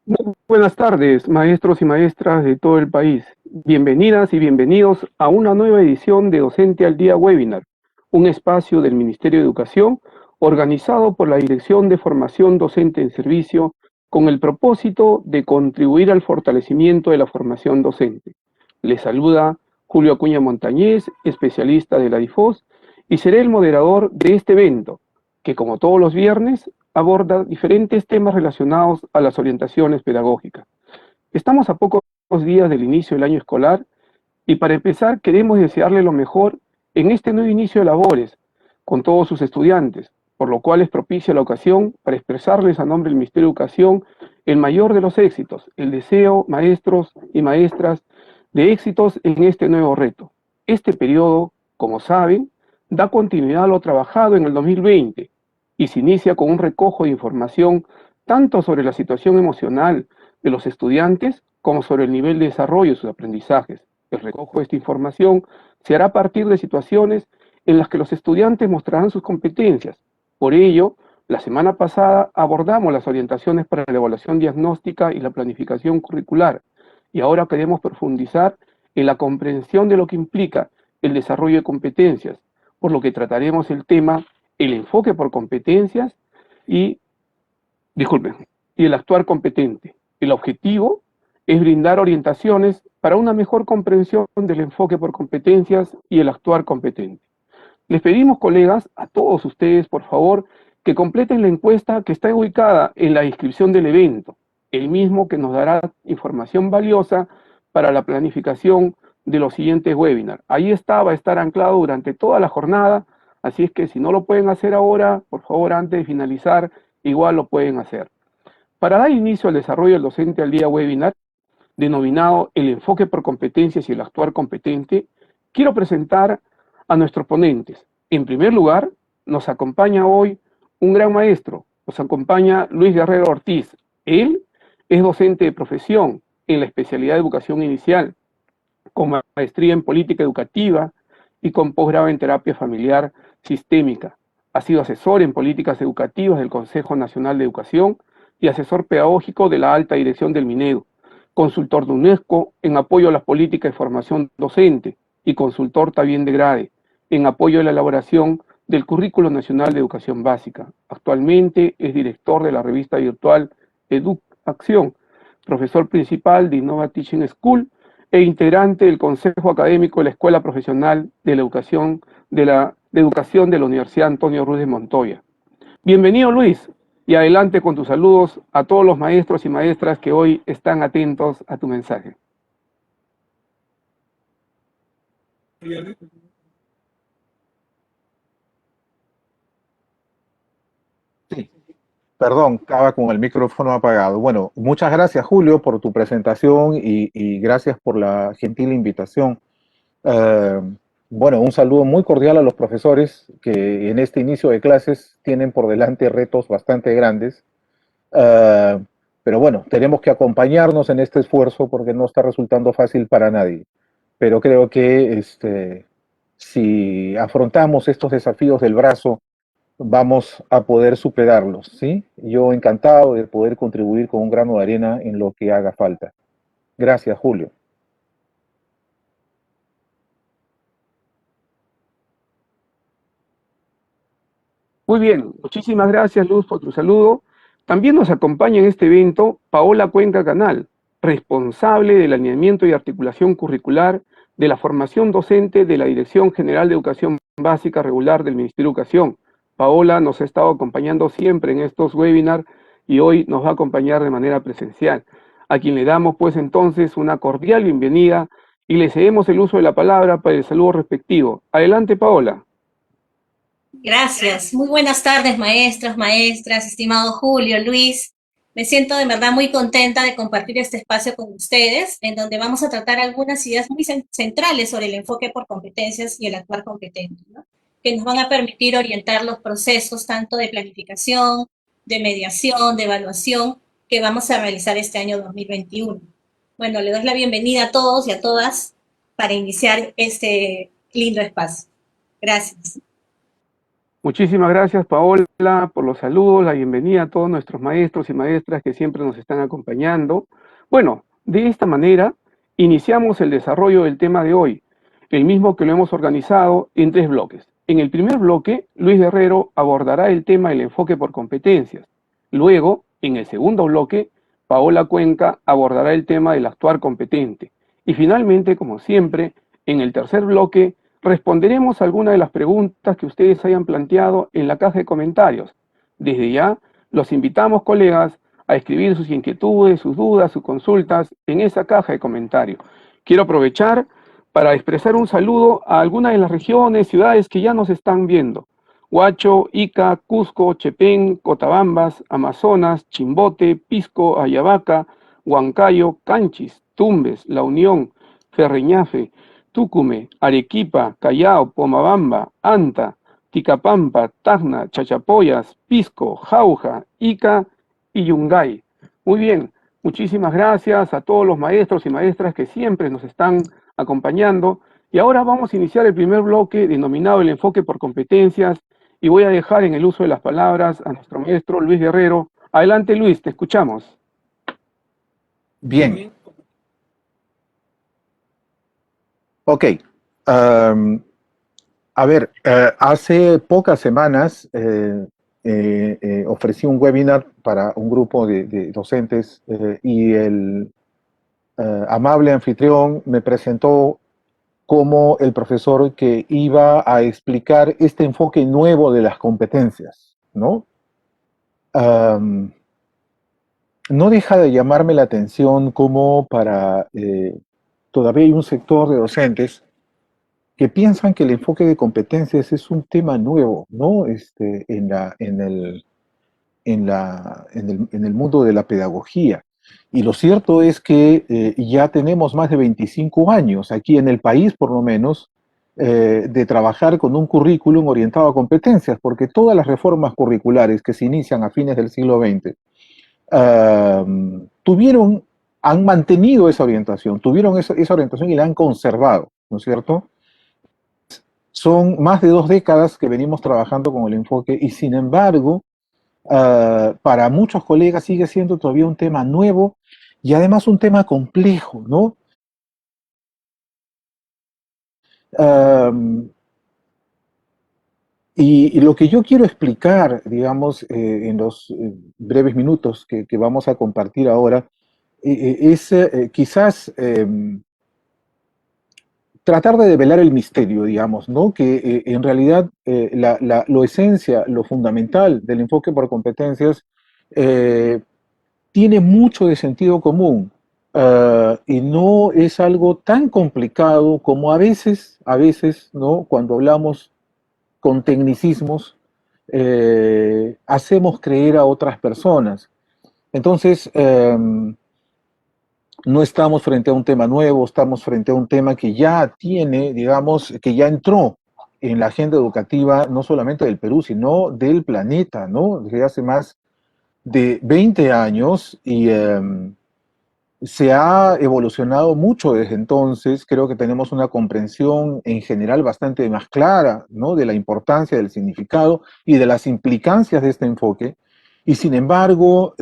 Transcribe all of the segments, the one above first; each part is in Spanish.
Muy buenas tardes, maestros y maestras de todo el país. Bienvenidas y bienvenidos a una nueva edición de Docente al Día Webinar, un espacio del Ministerio de Educación organizado por la Dirección de Formación Docente en Servicio con el propósito de contribuir al fortalecimiento de la formación docente. Les saluda Julio Acuña Montañez, especialista de la DIFOS, y seré el moderador de este evento, que como todos los viernes aborda diferentes temas relacionados a las orientaciones pedagógicas. Estamos a pocos días del inicio del año escolar y para empezar queremos desearle lo mejor en este nuevo inicio de labores con todos sus estudiantes, por lo cual es propicia la ocasión para expresarles a nombre del Ministerio de Educación el mayor de los éxitos, el deseo, maestros y maestras, de éxitos en este nuevo reto. Este periodo, como saben, da continuidad a lo trabajado en el 2020 y se inicia con un recojo de información tanto sobre la situación emocional de los estudiantes como sobre el nivel de desarrollo de sus aprendizajes. El recojo de esta información se hará a partir de situaciones en las que los estudiantes mostrarán sus competencias. Por ello, la semana pasada abordamos las orientaciones para la evaluación diagnóstica y la planificación curricular, y ahora queremos profundizar en la comprensión de lo que implica el desarrollo de competencias, por lo que trataremos el tema el enfoque por competencias y, disculpen, y el actuar competente. El objetivo es brindar orientaciones para una mejor comprensión del enfoque por competencias y el actuar competente. Les pedimos, colegas, a todos ustedes, por favor, que completen la encuesta que está ubicada en la descripción del evento, el mismo que nos dará información valiosa para la planificación de los siguientes webinars. Ahí va a estar anclado durante toda la jornada, así es que si no lo pueden hacer ahora, por favor, antes de finalizar, igual lo pueden hacer. Para dar inicio al desarrollo del docente al día webinar, denominado el enfoque por competencias y el actuar competente, quiero presentar a nuestros ponentes. En primer lugar, nos acompaña hoy un gran maestro, nos acompaña Luis Guerrero Ortiz. Él es docente de profesión en la especialidad de educación inicial, con maestría en política educativa y con posgrado en terapia familiar sistémica. Ha sido asesor en políticas educativas del Consejo Nacional de Educación y asesor pedagógico de la alta dirección del Minedu, consultor de UNESCO en apoyo a las políticas de formación docente y consultor también de GRADE en apoyo a la elaboración del Currículo Nacional de Educación Básica. Actualmente es director de la revista virtual EducAcción, profesor principal de Innova Teaching School e integrante del Consejo Académico de la Escuela Profesional de la Educación de la Universidad Antonio Ruiz de Montoya. Bienvenido, Luis, y adelante con tus saludos a todos los maestros y maestras que hoy están atentos a tu mensaje. Sí, perdón, estaba con el micrófono apagado. Bueno, muchas gracias, Julio, por tu presentación y gracias por la gentil invitación. Eh, bueno, un saludo muy cordial a los profesores que en este inicio de clases tienen por delante retos bastante grandes. Eh, pero bueno, tenemos que acompañarnos en este esfuerzo porque no está resultando fácil para nadie. Pero creo que si afrontamos estos desafíos del brazo, vamos a poder superarlos, ¿sí? Yo encantado de poder contribuir con un grano de arena en lo que haga falta. Gracias, Julio. Muy bien, muchísimas gracias, Luz, por tu saludo. También nos acompaña en este evento Paola Cuenca Canal, responsable del alineamiento y articulación curricular de la formación docente de la Dirección General de Educación Básica Regular del Ministerio de Educación. Paola nos ha estado acompañando siempre en estos webinars y hoy nos va a acompañar de manera presencial, a quien le damos pues entonces una cordial bienvenida y le cedemos el uso de la palabra para el saludo respectivo. Adelante, Paola. Gracias. Muy buenas tardes, maestros, maestras, estimado Julio, Luis. Me siento de verdad muy contenta de compartir este espacio con ustedes, en donde vamos a tratar algunas ideas muy centrales sobre el enfoque por competencias y el actuar competente, ¿no? Que nos van a permitir orientar los procesos tanto de planificación, de mediación, de evaluación que vamos a realizar este año 2021. Bueno, le doy la bienvenida a todos y a todas para iniciar este lindo espacio. Gracias. Muchísimas gracias, Paola, por los saludos, la bienvenida a todos nuestros maestros y maestras que siempre nos están acompañando. Bueno, de esta manera iniciamos el desarrollo del tema de hoy, el mismo que lo hemos organizado en 3 bloques. En el primer bloque, Luis Guerrero abordará el tema del enfoque por competencias. Luego, en el segundo bloque, Paola Cuenca abordará el tema del actuar competente. Y finalmente, como siempre, en el tercer bloque, responderemos algunas de las preguntas que ustedes hayan planteado en la caja de comentarios. Desde ya, los invitamos, colegas, a escribir sus inquietudes, sus dudas, sus consultas en esa caja de comentarios. Quiero aprovechar para expresar un saludo a algunas de las regiones, ciudades que ya nos están viendo. Huacho, Ica, Cusco, Chepén, Cotabambas, Amazonas, Chimbote, Pisco, Ayabaca, Huancayo, Canchis, Tumbes, La Unión, Ferreñafe, Tucume, Arequipa, Callao, Pomabamba, Anta, Ticapampa, Tacna, Chachapoyas, Pisco, Jauja, Ica y Yungay. Muy bien, muchísimas gracias a todos los maestros y maestras que siempre nos están acompañando. Y ahora vamos a iniciar el primer bloque denominado el enfoque por competencias y voy a dejar en el uso de las palabras a nuestro maestro Luis Guerrero. Adelante, Luis, te escuchamos. Bien. Ok. A ver, hace pocas semanas ofrecí un webinar para un grupo de docentes y el amable anfitrión me presentó como el profesor que iba a explicar este enfoque nuevo de las competencias, ¿no? No deja de llamarme la atención como todavía hay un sector de docentes que piensan que el enfoque de competencias es un tema nuevo, ¿no? En el mundo de la pedagogía. Y lo cierto es que ya tenemos más de 25 años, aquí en el país por lo menos, de trabajar con un currículum orientado a competencias, porque todas las reformas curriculares que se inician a fines del siglo XX han mantenido esa orientación, tuvieron esa orientación y la han conservado, ¿no es cierto? Son más de 2 décadas que venimos trabajando con el enfoque y sin embargo, para muchos colegas sigue siendo todavía un tema nuevo y además un tema complejo, ¿no? Y lo que yo quiero explicar, digamos, en los breves minutos que vamos a compartir ahora, es quizás tratar de develar el misterio, digamos, ¿no? Que en realidad lo esencia, lo fundamental del enfoque por competencias tiene mucho de sentido común y no es algo tan complicado como a veces, ¿no? Cuando hablamos con tecnicismos, hacemos creer a otras personas. Entonces, no estamos frente a un tema nuevo, estamos frente a un tema que ya tiene, digamos, que ya entró en la agenda educativa no solamente del Perú, sino del planeta, ¿no? Desde hace más de 20 años y se ha evolucionado mucho desde entonces. Creo que tenemos una comprensión en general bastante más clara, ¿no? De la importancia, del significado y de las implicancias de este enfoque. Y sin embargo,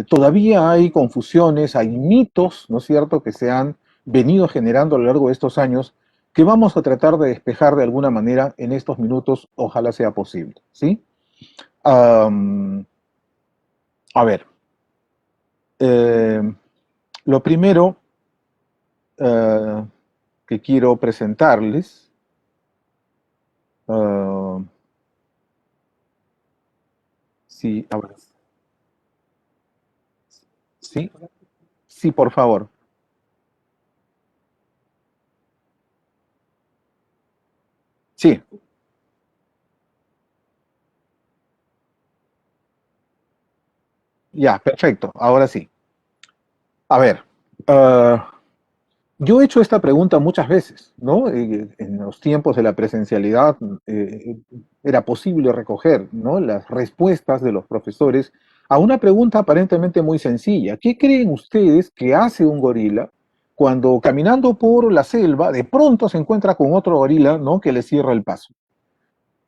todavía hay confusiones, hay mitos, ¿no es cierto?, que se han venido generando a lo largo de estos años, que vamos a tratar de despejar de alguna manera en estos minutos, ojalá sea posible, ¿sí? A ver, lo primero que quiero presentarles sí, a ver. Sí, sí, por favor. Sí, ya, perfecto. Ahora sí. A ver, yo he hecho esta pregunta muchas veces, ¿no? En los tiempos de la presencialidad era posible recoger, ¿no?, las respuestas de los profesores a una pregunta aparentemente muy sencilla. ¿Qué creen ustedes que hace un gorila cuando caminando por la selva de pronto se encuentra con otro gorila, ¿no?, que le cierra el paso?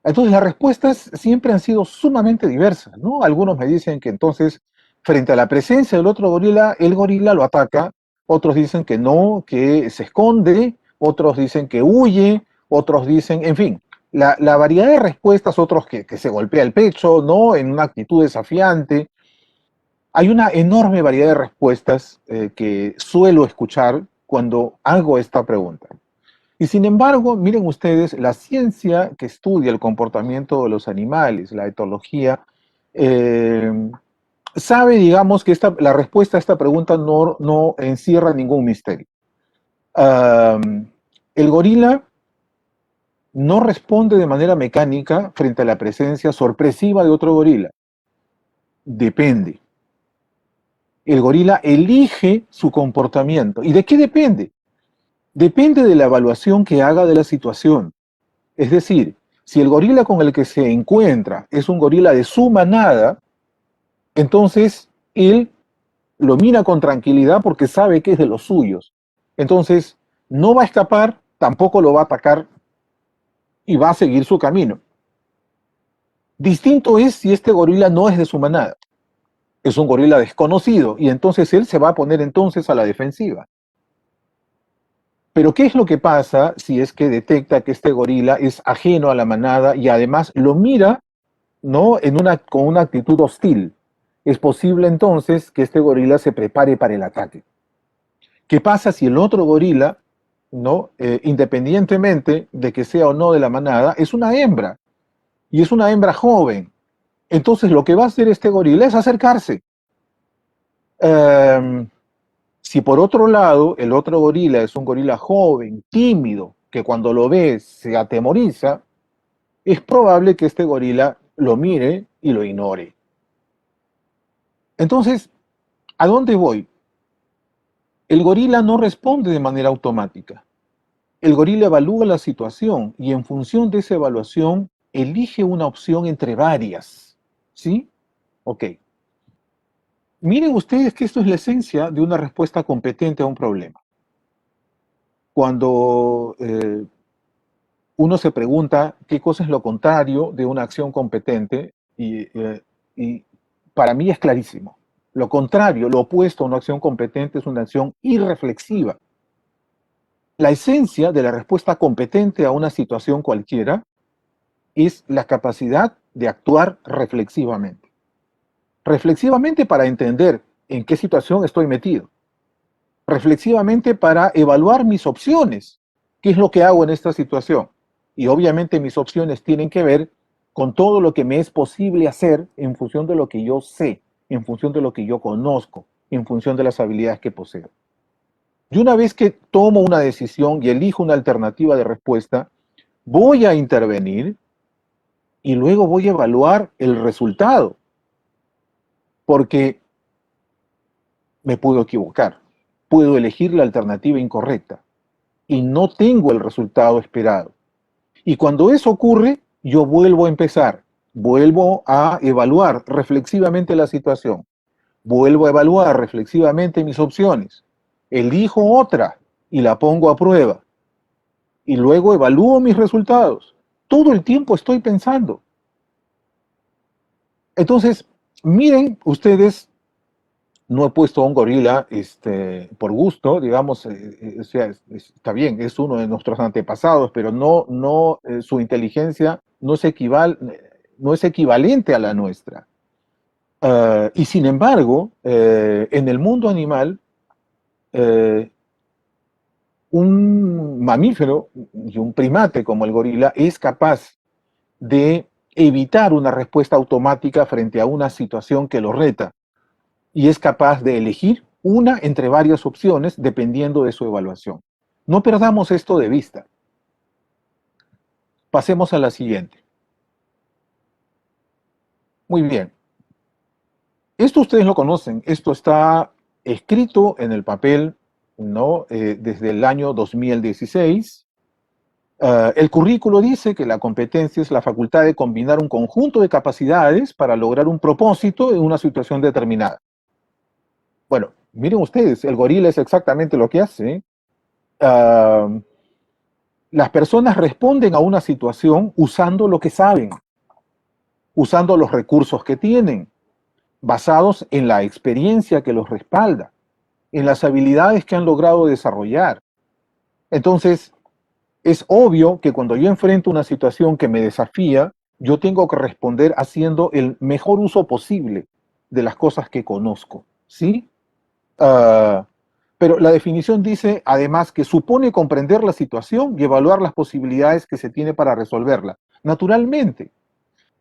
Entonces las respuestas siempre han sido sumamente diversas, ¿no? Algunos me dicen que entonces, frente a la presencia del otro gorila, el gorila lo ataca, otros dicen que no, que se esconde, otros dicen que huye, otros dicen, en fin, la variedad de respuestas, otros que se golpea el pecho, ¿no? En una actitud desafiante. Hay una enorme variedad de respuestas que suelo escuchar cuando hago esta pregunta. Y sin embargo, miren ustedes, la ciencia que estudia el comportamiento de los animales, la etología, eh, sabe, digamos, que la respuesta a esta pregunta no encierra ningún misterio. El gorila no responde de manera mecánica frente a la presencia sorpresiva de otro gorila. Depende. El gorila elige su comportamiento. ¿Y de qué depende? Depende de la evaluación que haga de la situación. Es decir, si el gorila con el que se encuentra es un gorila de su manada, entonces él lo mira con tranquilidad porque sabe que es de los suyos. Entonces no va a escapar, tampoco lo va a atacar y va a seguir su camino. Distinto es si este gorila no es de su manada. Es un gorila desconocido y entonces él se va a poner entonces a la defensiva. Pero ¿qué es lo que pasa si es que detecta que este gorila es ajeno a la manada y además lo mira, ¿no? Con una actitud hostil? Es posible entonces que este gorila se prepare para el ataque. ¿Qué pasa si el otro gorila, ¿no? Independientemente de que sea o no de la manada, es una hembra y es una hembra joven? Entonces lo que va a hacer este gorila es acercarse. Si por otro lado el otro gorila es un gorila joven, tímido, que cuando lo ve se atemoriza, es probable que este gorila lo mire y lo ignore. Entonces, ¿a dónde voy? El gorila no responde de manera automática. El gorila evalúa la situación y en función de esa evaluación elige una opción entre varias. ¿Sí? Ok. Miren ustedes que esto es la esencia de una respuesta competente a un problema. Cuando uno se pregunta qué cosa es lo contrario de una acción competente y para mí es clarísimo. Lo contrario, lo opuesto a una acción competente es una acción irreflexiva. La esencia de la respuesta competente a una situación cualquiera es la capacidad de actuar reflexivamente. Reflexivamente para entender en qué situación estoy metido. Reflexivamente para evaluar mis opciones. ¿Qué es lo que hago en esta situación? Y obviamente mis opciones tienen que ver con todo lo que me es posible hacer en función de lo que yo sé, en función de lo que yo conozco, en función de las habilidades que poseo. Y una vez que tomo una decisión y elijo una alternativa de respuesta, voy a intervenir y luego voy a evaluar el resultado, porque me puedo equivocar, puedo elegir la alternativa incorrecta y no tengo el resultado esperado. Y cuando eso ocurre, yo vuelvo a empezar, vuelvo a evaluar reflexivamente la situación, vuelvo a evaluar reflexivamente mis opciones, elijo otra y la pongo a prueba, y luego evalúo mis resultados. Todo el tiempo estoy pensando. Entonces, miren ustedes, no he puesto a un gorila por gusto, digamos, o sea, está bien, es uno de nuestros antepasados, pero su inteligencia no es equivalente a la nuestra. Y sin embargo, en el mundo animal, un mamífero y un primate como el gorila es capaz de evitar una respuesta automática frente a una situación que lo reta y es capaz de elegir una entre varias opciones dependiendo de su evaluación. No perdamos esto de vista. Pasemos a la siguiente. Muy bien. Esto ustedes lo conocen. Esto está escrito en el papel, ¿no? Desde el año 2016. El currículo dice que la competencia es la facultad de combinar un conjunto de capacidades para lograr un propósito en una situación determinada. Bueno, miren ustedes, el gorila es exactamente lo que hace. Las personas responden a una situación usando lo que saben, usando los recursos que tienen, basados en la experiencia que los respalda, en las habilidades que han logrado desarrollar. Entonces, es obvio que cuando yo enfrento una situación que me desafía, yo tengo que responder haciendo el mejor uso posible de las cosas que conozco, ¿sí? Ah, pero la definición dice, además, que supone comprender la situación y evaluar las posibilidades que se tiene para resolverla. Naturalmente,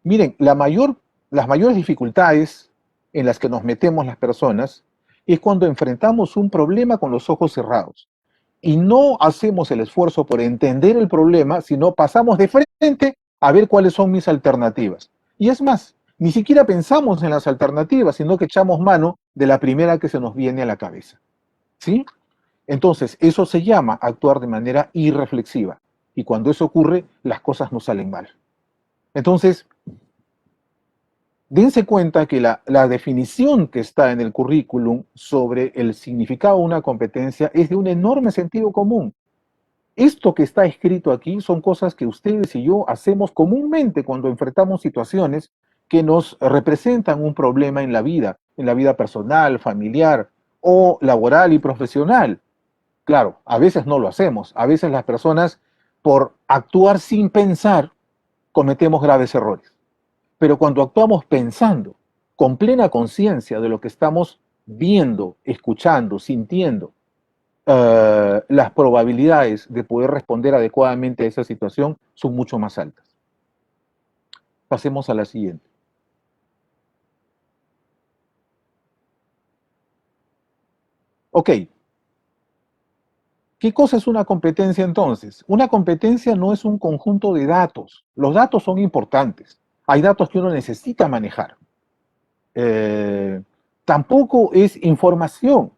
miren, las mayores dificultades en las que nos metemos las personas es cuando enfrentamos un problema con los ojos cerrados y no hacemos el esfuerzo por entender el problema, sino pasamos de frente a ver cuáles son mis alternativas. Y es más, ni siquiera pensamos en las alternativas, sino que echamos mano de la primera que se nos viene a la cabeza. ¿Sí? Entonces, eso se llama actuar de manera irreflexiva. Y cuando eso ocurre, las cosas no salen mal. Entonces, dense cuenta que la definición que está en el currículum sobre el significado de una competencia es de un enorme sentido común. Esto que está escrito aquí son cosas que ustedes y yo hacemos comúnmente cuando enfrentamos situaciones que nos representan un problema en la vida personal, familiar o laboral y profesional. Claro, a veces no lo hacemos, a veces las personas por actuar sin pensar cometemos graves errores. Pero cuando actuamos pensando, con plena conciencia de lo que estamos viendo, escuchando, sintiendo, las probabilidades de poder responder adecuadamente a esa situación son mucho más altas. Pasemos a la siguiente. Ok. ¿Qué cosa es una competencia entonces? Una competencia no es un conjunto de datos. Los datos son importantes. Hay datos que uno necesita manejar. Tampoco es información.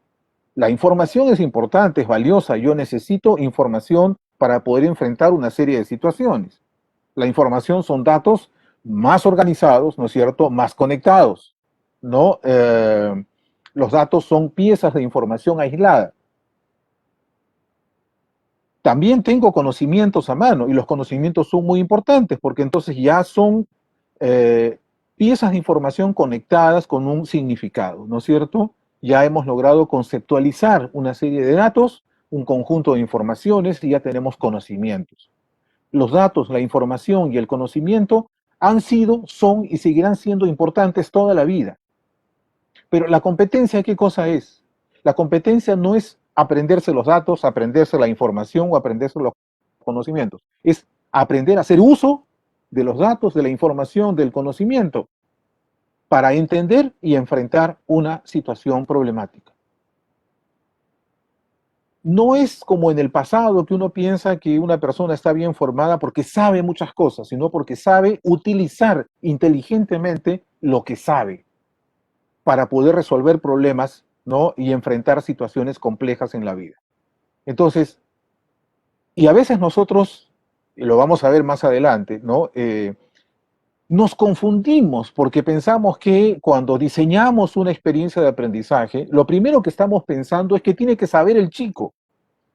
La información es importante, es valiosa. Yo necesito información para poder enfrentar una serie de situaciones. La información son datos más organizados, ¿no es cierto? Más conectados, ¿no? Los datos son piezas de información aislada. También tengo conocimientos a mano y los conocimientos son muy importantes porque entonces ya son piezas de información conectadas con un significado, ¿no es cierto? Ya hemos logrado conceptualizar una serie de datos, un conjunto de informaciones y ya tenemos conocimientos. Los datos, la información y el conocimiento han sido, son y seguirán siendo importantes toda la vida. Pero la competencia, ¿qué cosa es? La competencia no es aprenderse los datos, aprenderse la información o aprenderse los conocimientos. Es aprender a hacer uso de los datos, de la información, del conocimiento para entender y enfrentar una situación problemática. No es como en el pasado que uno piensa que una persona está bien formada porque sabe muchas cosas, sino porque sabe utilizar inteligentemente lo que sabe para poder resolver problemas, ¿no? Y enfrentar situaciones complejas en la vida. Entonces, y a veces nosotros, y lo vamos a ver más adelante, ¿no? Nos confundimos porque pensamos que cuando diseñamos una experiencia de aprendizaje, lo primero que estamos pensando es que tiene que saber el chico.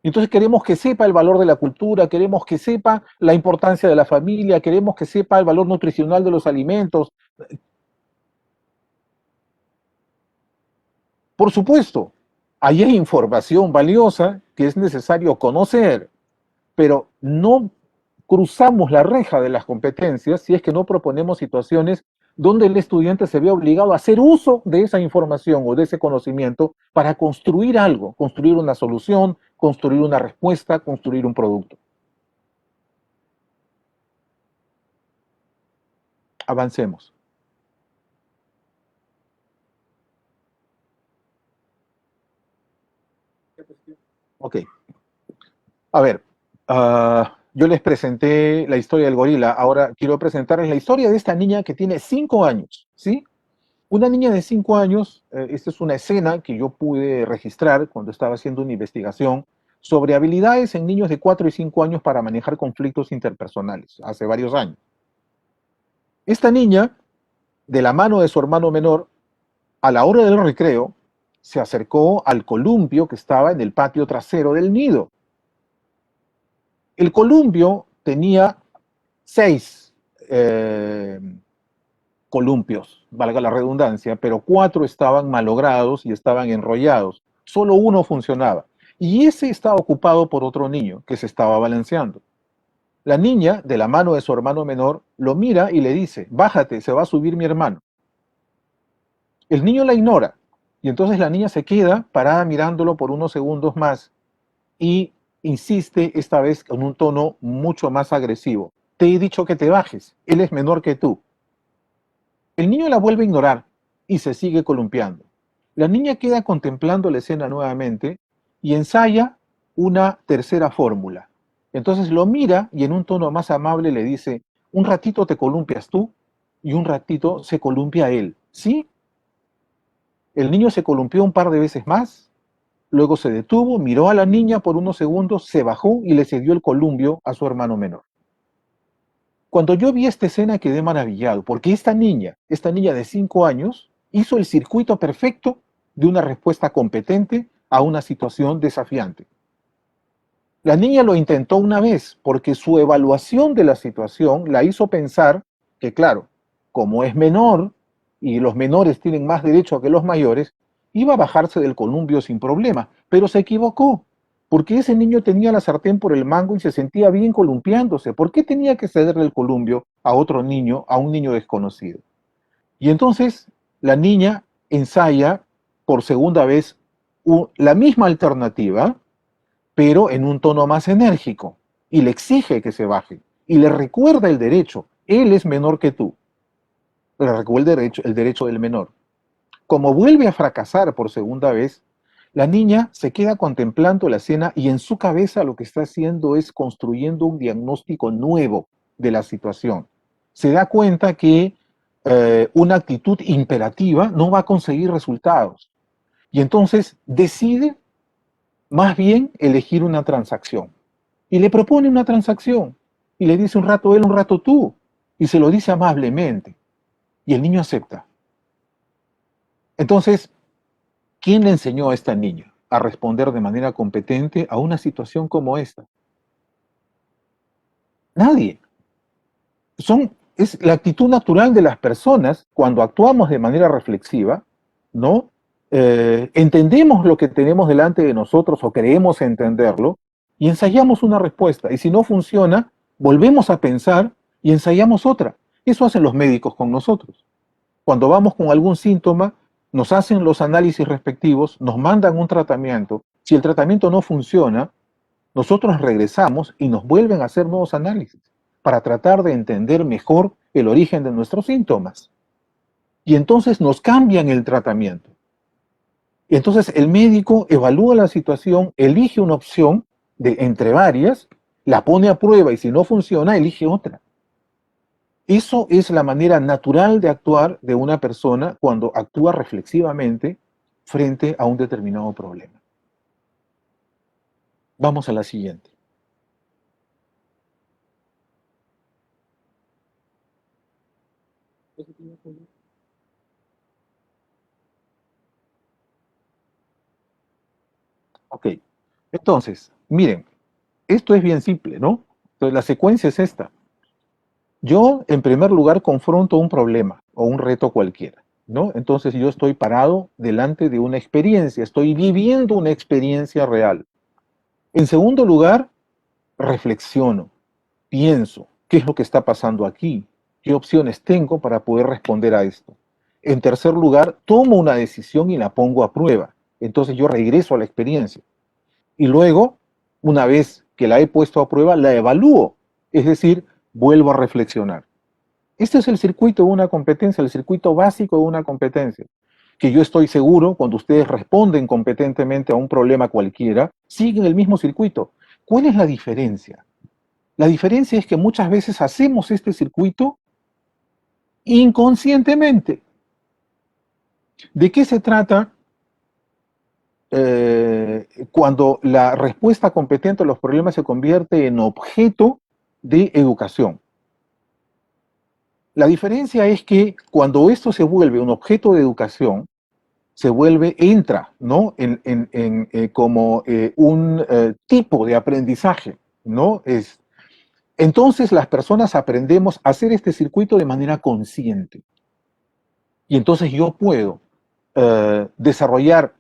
Entonces queremos que sepa el valor de la cultura, queremos que sepa la importancia de la familia, queremos que sepa el valor nutricional de los alimentos. Por supuesto, ahí hay información valiosa que es necesario conocer, pero no cruzamos la reja de las competencias si es que no proponemos situaciones donde el estudiante se ve obligado a hacer uso de esa información o de ese conocimiento para construir algo, construir una solución, construir una respuesta, construir un producto. Avancemos. Ok. A ver, yo les presenté la historia del gorila. Ahora quiero presentarles la historia de esta niña que tiene 5 años, ¿sí? Una niña de 5 años, esta es una escena que yo pude registrar cuando estaba haciendo una investigación sobre habilidades en niños de 4 y 5 años para manejar conflictos interpersonales, hace varios años. Esta niña, de la mano de su hermano menor, a la hora del recreo, se acercó al columpio que estaba en el patio trasero del nido. El columpio tenía 6 columpios, valga la redundancia, pero 4 estaban malogrados y estaban enrollados. Solo uno funcionaba. Y ese estaba ocupado por otro niño que se estaba balanceando. La niña, de la mano de su hermano menor, lo mira y le dice, bájate, se va a subir mi hermano. El niño la ignora y entonces la niña se queda parada mirándolo por unos segundos más y insiste esta vez con un tono mucho más agresivo. Te he dicho que te bajes, él es menor que tú. El niño la vuelve a ignorar y se sigue columpiando. La niña queda contemplando la escena nuevamente y ensaya una tercera fórmula. Entonces lo mira y en un tono más amable le dice, un ratito te columpias tú y un ratito se columpia él. ¿Sí? El niño se columpió un par de veces más, luego se detuvo, miró a la niña por unos segundos, se bajó y le cedió el columpio a su hermano menor. Cuando yo vi esta escena quedé maravillado, porque esta niña de 5 años, hizo el circuito perfecto de una respuesta competente a una situación desafiante. La niña lo intentó una vez porque su evaluación de la situación la hizo pensar que, claro, como es menor y los menores tienen más derecho que los mayores, iba a bajarse del columpio sin problema, pero se equivocó, porque ese niño tenía la sartén por el mango y se sentía bien columpiándose. ¿Por qué tenía que cederle el columpio a otro niño, a un niño desconocido? Y entonces la niña ensaya por segunda vez la misma alternativa, pero en un tono más enérgico, y le exige que se baje, y le recuerda el derecho. Él es menor que tú. Le recuerda el derecho del menor. Como vuelve a fracasar por segunda vez, la niña se queda contemplando la escena y en su cabeza lo que está haciendo es construyendo un diagnóstico nuevo de la situación. Se da cuenta que una actitud imperativa no va a conseguir resultados. Y entonces decide más bien elegir una transacción. Y le propone una transacción. Y le dice un rato él, un rato tú. Y se lo dice amablemente. Y el niño acepta. Entonces, ¿quién le enseñó a esta niña a responder de manera competente a una situación como esta? Nadie. Es la actitud natural de las personas cuando actuamos de manera reflexiva, ¿no? Entendemos lo que tenemos delante de nosotros o creemos entenderlo y ensayamos una respuesta. Y si no funciona, volvemos a pensar y ensayamos otra. Eso hacen los médicos con nosotros. Cuando vamos con algún síntoma, nos hacen los análisis respectivos, nos mandan un tratamiento. Si el tratamiento no funciona, nosotros regresamos y nos vuelven a hacer nuevos análisis para tratar de entender mejor el origen de nuestros síntomas. Y entonces nos cambian el tratamiento. Y entonces el médico evalúa la situación, elige una opción entre varias, la pone a prueba y si no funciona, elige otra. Eso es la manera natural de actuar de una persona cuando actúa reflexivamente frente a un determinado problema. Vamos a la siguiente. Ok, entonces, miren, esto es bien simple, ¿no? Entonces, la secuencia es esta. Yo, en primer lugar, confronto un problema o un reto cualquiera, ¿no? Entonces yo estoy parado delante de una experiencia, estoy viviendo una experiencia real. En segundo lugar, reflexiono, pienso, ¿qué es lo que está pasando aquí? ¿Qué opciones tengo para poder responder a esto? En tercer lugar, tomo una decisión y la pongo a prueba. Entonces yo regreso a la experiencia. Y luego, una vez que la he puesto a prueba, la evalúo. Es decir, vuelvo a reflexionar. Este es el circuito de una competencia, el circuito básico de una competencia. Que yo estoy seguro, cuando ustedes responden competentemente a un problema cualquiera, siguen el mismo circuito. ¿Cuál es la diferencia? La diferencia es que muchas veces hacemos este circuito inconscientemente. ¿De qué se trata cuando la respuesta competente a los problemas se convierte en objeto de educación? La diferencia es que cuando esto se vuelve un objeto de educación, entra, ¿no? como un tipo de aprendizaje. ¿no? Entonces las personas aprendemos a hacer este circuito de manera consciente. Y entonces yo puedo desarrollar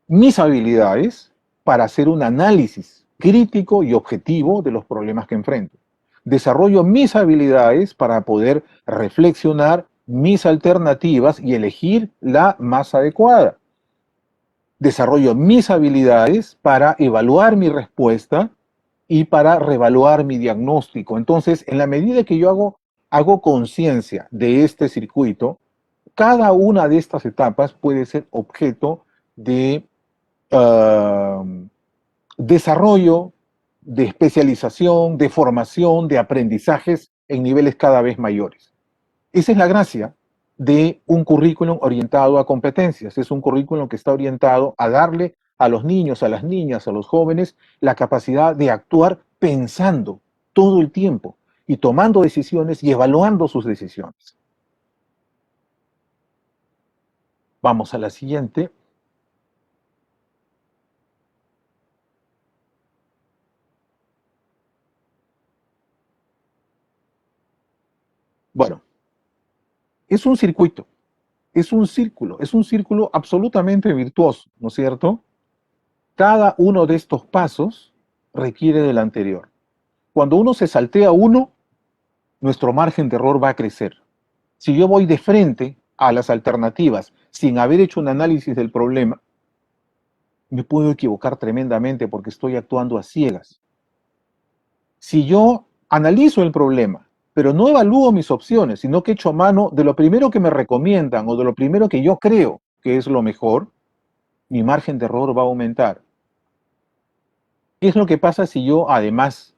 mis habilidades para hacer un análisis crítico y objetivo de los problemas que enfrento. Desarrollo mis habilidades para poder reflexionar mis alternativas y elegir la más adecuada. Desarrollo mis habilidades para evaluar mi respuesta y para reevaluar mi diagnóstico. Entonces, en la medida que yo hago conciencia de este circuito, cada una de estas etapas puede ser objeto de desarrollo, de especialización, de formación, de aprendizajes en niveles cada vez mayores. Esa es la gracia de un currículum orientado a competencias. Es un currículum que está orientado a darle a los niños, a las niñas, a los jóvenes la capacidad de actuar pensando todo el tiempo y tomando decisiones y evaluando sus decisiones. Vamos a la siguiente. Bueno, es un circuito, es un círculo absolutamente virtuoso, ¿no es cierto? Cada uno de estos pasos requiere del anterior. Cuando uno se saltea uno, nuestro margen de error va a crecer. Si yo voy de frente a las alternativas sin haber hecho un análisis del problema, me puedo equivocar tremendamente porque estoy actuando a ciegas. Si yo analizo el problema, pero no evalúo mis opciones, sino que echo mano de lo primero que me recomiendan o de lo primero que yo creo que es lo mejor, mi margen de error va a aumentar. ¿Qué es lo que pasa si yo, además,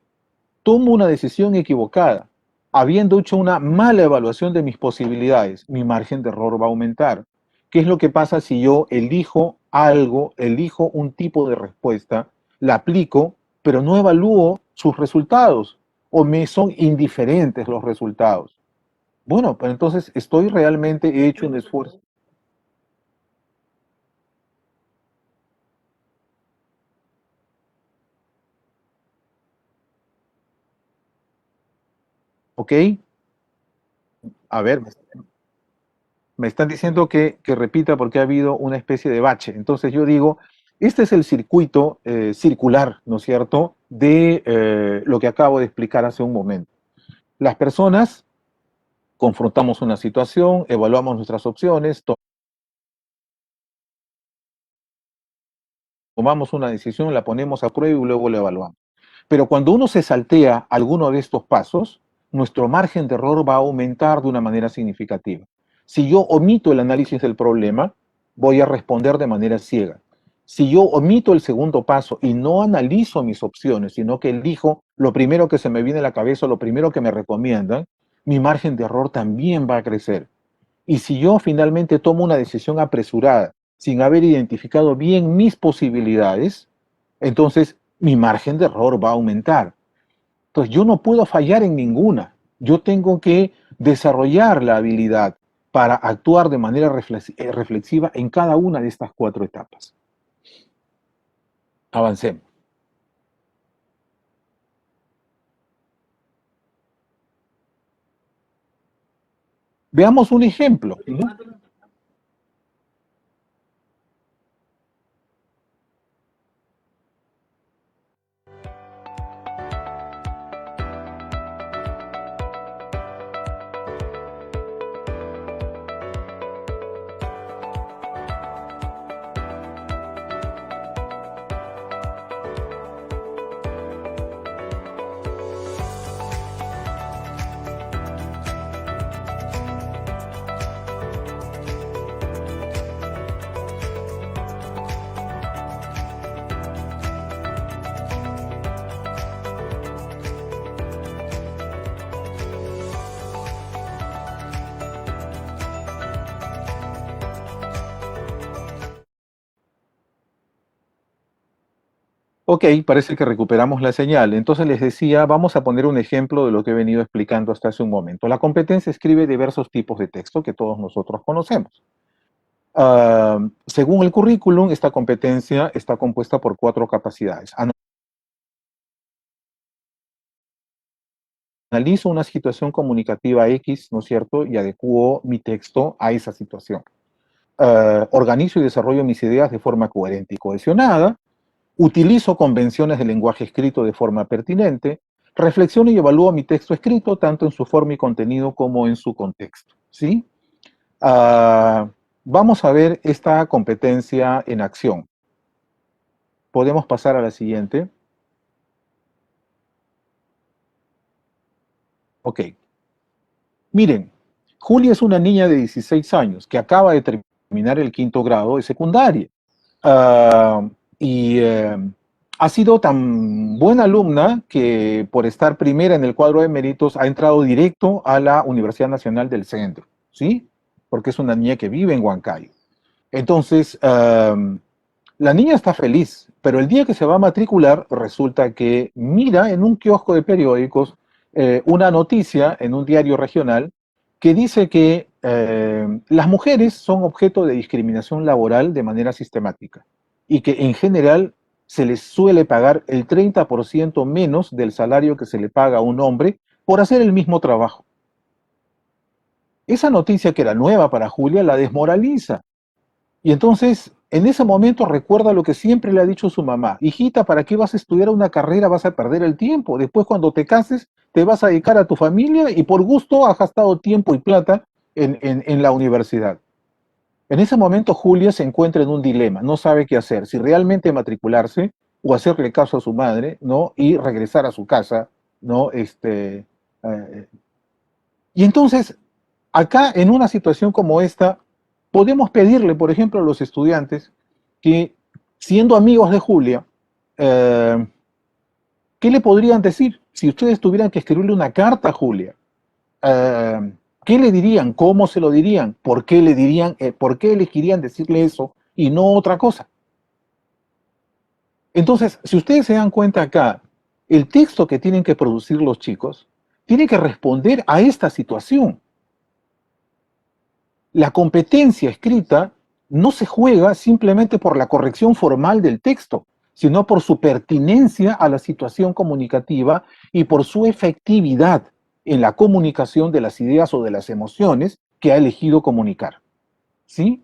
tomo una decisión equivocada, habiendo hecho una mala evaluación de mis posibilidades? Mi margen de error va a aumentar. ¿Qué es lo que pasa si yo elijo algo, elijo un tipo de respuesta, la aplico, pero no evalúo sus resultados o me son indiferentes los resultados? Bueno, pues entonces estoy realmente hecho un esfuerzo. ¿Ok? A ver, me están diciendo que repita porque ha habido una especie de bache. Entonces yo digo, este es el circuito circular, ¿no es cierto?, de lo que acabo de explicar hace un momento. Las personas confrontamos una situación, evaluamos nuestras opciones, tomamos una decisión, la ponemos a prueba y luego la evaluamos. Pero cuando uno se saltea alguno de estos pasos, nuestro margen de error va a aumentar de una manera significativa. Si yo omito el análisis del problema, voy a responder de manera ciega. Si yo omito el segundo paso y no analizo mis opciones, sino que elijo lo primero que se me viene a la cabeza, lo primero que me recomiendan, mi margen de error también va a crecer. Y si yo finalmente tomo una decisión apresurada, sin haber identificado bien mis posibilidades, entonces mi margen de error va a aumentar. Entonces yo no puedo fallar en ninguna. Yo tengo que desarrollar la habilidad para actuar de manera reflexiva en cada una de estas 4 etapas. Avancemos. Veamos un ejemplo, ¿no? Ok, parece que recuperamos la señal. Entonces les decía, vamos a poner un ejemplo de lo que he venido explicando hasta hace un momento. La competencia escribe diversos tipos de texto que todos nosotros conocemos. Según el currículum, esta competencia está compuesta por 4 capacidades. analizo una situación comunicativa X, ¿no es cierto? Y adecuo mi texto a esa situación. Organizo y desarrollo mis ideas de forma coherente y cohesionada, utilizo convenciones de lenguaje escrito de forma pertinente, reflexiono y evalúo mi texto escrito tanto en su forma y contenido como en su contexto, ¿sí? Vamos a ver esta competencia en acción. Podemos pasar a la siguiente. Ok. Miren, Julia es una niña de 16 años que acaba de terminar el 5º grado de secundaria. Y ha sido tan buena alumna que por estar primera en el cuadro de méritos ha entrado directo a la Universidad Nacional del Centro, ¿sí? Porque es una niña que vive en Huancayo. Entonces, la niña está feliz, pero el día que se va a matricular resulta que mira en un kiosco de periódicos una noticia en un diario regional que dice que las mujeres son objeto de discriminación laboral de manera sistemática y que en general se les suele pagar el 30% menos del salario que se le paga a un hombre por hacer el mismo trabajo. Esa noticia, que era nueva para Julia, la desmoraliza. Y entonces, en ese momento recuerda lo que siempre le ha dicho su mamá: hijita, ¿para qué vas a estudiar una carrera? Vas a perder el tiempo. Después, cuando te cases, te vas a dedicar a tu familia y por gusto has gastado tiempo y plata en la universidad. En ese momento Julia se encuentra en un dilema, no sabe qué hacer, si realmente matricularse o hacerle caso a su madre, ¿no? Y regresar a su casa, ¿no? Y entonces, acá en una situación como esta, podemos pedirle, por ejemplo, a los estudiantes que, siendo amigos de Julia, ¿qué le podrían decir si ustedes tuvieran que escribirle una carta a Julia? ¿Qué le dirían? ¿Cómo se lo dirían? ¿Por qué le dirían? ¿Por qué elegirían decirle eso y no otra cosa? Entonces, si ustedes se dan cuenta acá, el texto que tienen que producir los chicos tiene que responder a esta situación. La competencia escrita no se juega simplemente por la corrección formal del texto, sino por su pertinencia a la situación comunicativa y por su efectividad en la comunicación de las ideas o de las emociones que ha elegido comunicar. ¿Sí?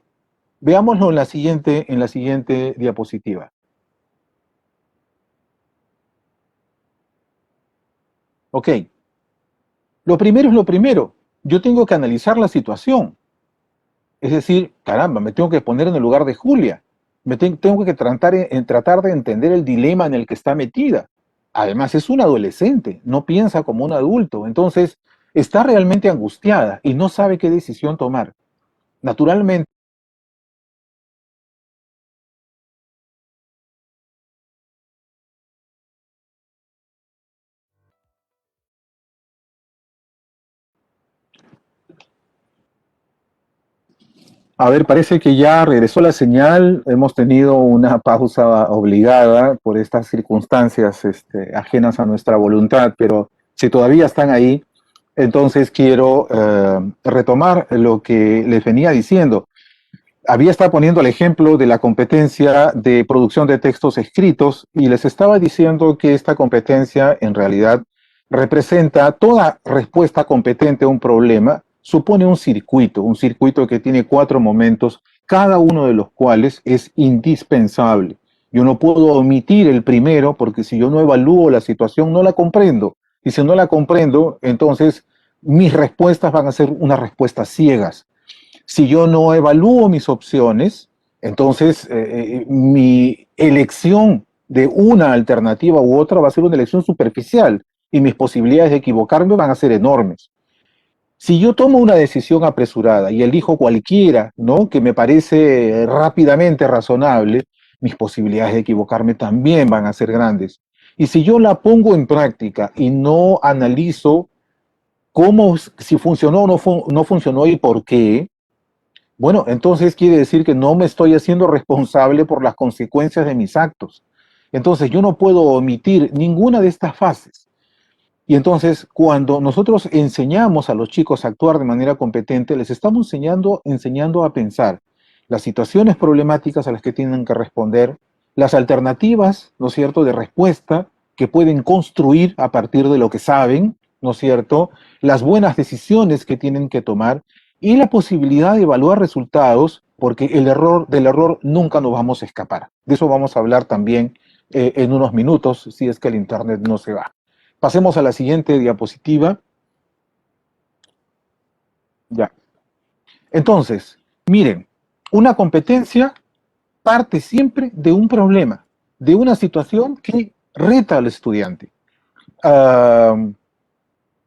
Veámoslo en la siguiente diapositiva. Ok. Lo primero es lo primero. Yo tengo que analizar la situación. Es decir, caramba, me tengo que poner en el lugar de Julia. Tengo que tratar de entender el dilema en el que está metida. Además, es un adolescente, no piensa como un adulto. Entonces, está realmente angustiada y no sabe qué decisión tomar. Naturalmente, a ver, parece que ya regresó la señal. Hemos tenido una pausa obligada por estas circunstancias ajenas a nuestra voluntad, pero si todavía están ahí, entonces quiero retomar lo que les venía diciendo. Había estado poniendo el ejemplo de la competencia de producción de textos escritos y les estaba diciendo que esta competencia en realidad representa toda respuesta competente a un problema, supone un circuito que tiene 4 momentos, cada uno de los cuales es indispensable. Yo no puedo omitir el primero porque si yo no evalúo la situación no la comprendo. Y si no la comprendo, entonces mis respuestas van a ser unas respuestas ciegas. Si yo no evalúo mis opciones, entonces mi elección de una alternativa u otra va a ser una elección superficial y mis posibilidades de equivocarme van a ser enormes. Si yo tomo una decisión apresurada y elijo cualquiera, ¿no?, que me parece rápidamente razonable, mis posibilidades de equivocarme también van a ser grandes. Y si yo la pongo en práctica y no analizo cómo, si funcionó o no funcionó y por qué, bueno, entonces quiere decir que no me estoy haciendo responsable por las consecuencias de mis actos. Entonces yo no puedo omitir ninguna de estas fases. Y entonces cuando nosotros enseñamos a los chicos a actuar de manera competente, les estamos enseñando a pensar las situaciones problemáticas a las que tienen que responder, las alternativas, ¿no es cierto?, de respuesta que pueden construir a partir de lo que saben, ¿no es cierto? Las buenas decisiones que tienen que tomar y la posibilidad de evaluar resultados, porque del error nunca nos vamos a escapar. De eso vamos a hablar también en unos minutos, si es que el internet no se va. Pasemos a la siguiente diapositiva. Ya. Entonces, miren, una competencia parte siempre de un problema, de una situación que reta al estudiante.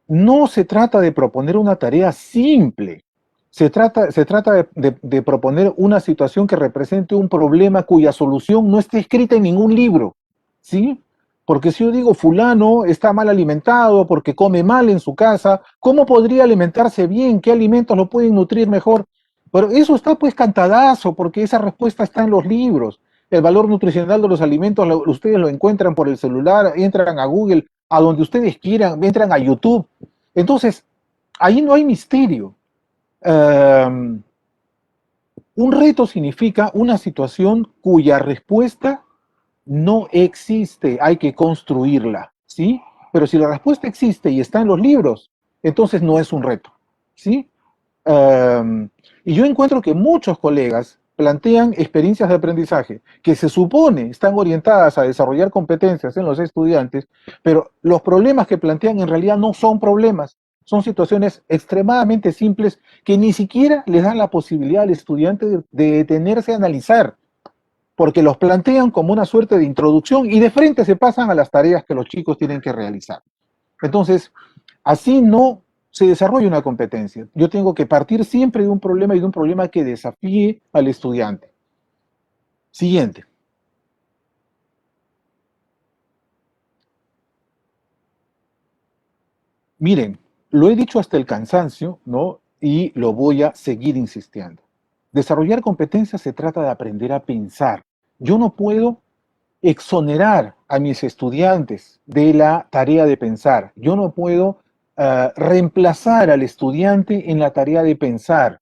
No se trata de proponer una tarea simple, se trata de proponer una situación que represente un problema cuya solución no esté escrita en ningún libro, ¿sí? Porque si yo digo fulano está mal alimentado porque come mal en su casa, ¿cómo podría alimentarse bien? ¿Qué alimentos lo pueden nutrir mejor? Pero eso está pues cantadazo, porque esa respuesta está en los libros. El valor nutricional de los alimentos ustedes lo encuentran por el celular, entran a Google, a donde ustedes quieran, entran a YouTube. Entonces, ahí no hay misterio. Un reto significa una situación cuya respuesta no existe, hay que construirla, ¿sí? Pero si la respuesta existe y está en los libros, entonces no es un reto, ¿sí? Y yo encuentro que muchos colegas plantean experiencias de aprendizaje que se supone están orientadas a desarrollar competencias en los estudiantes, pero los problemas que plantean en realidad no son problemas, son situaciones extremadamente simples que ni siquiera les dan la posibilidad al estudiante de detenerse a analizar, porque los plantean como una suerte de introducción y de frente se pasan a las tareas que los chicos tienen que realizar. Entonces, así no se desarrolla una competencia. Yo tengo que partir siempre de un problema y de un problema que desafíe al estudiante. Siguiente. Miren, lo he dicho hasta el cansancio, ¿no? Y lo voy a seguir insistiendo. Desarrollar competencias se trata de aprender a pensar. Yo no puedo exonerar a mis estudiantes de la tarea de pensar. Yo no puedo reemplazar al estudiante en la tarea de pensar.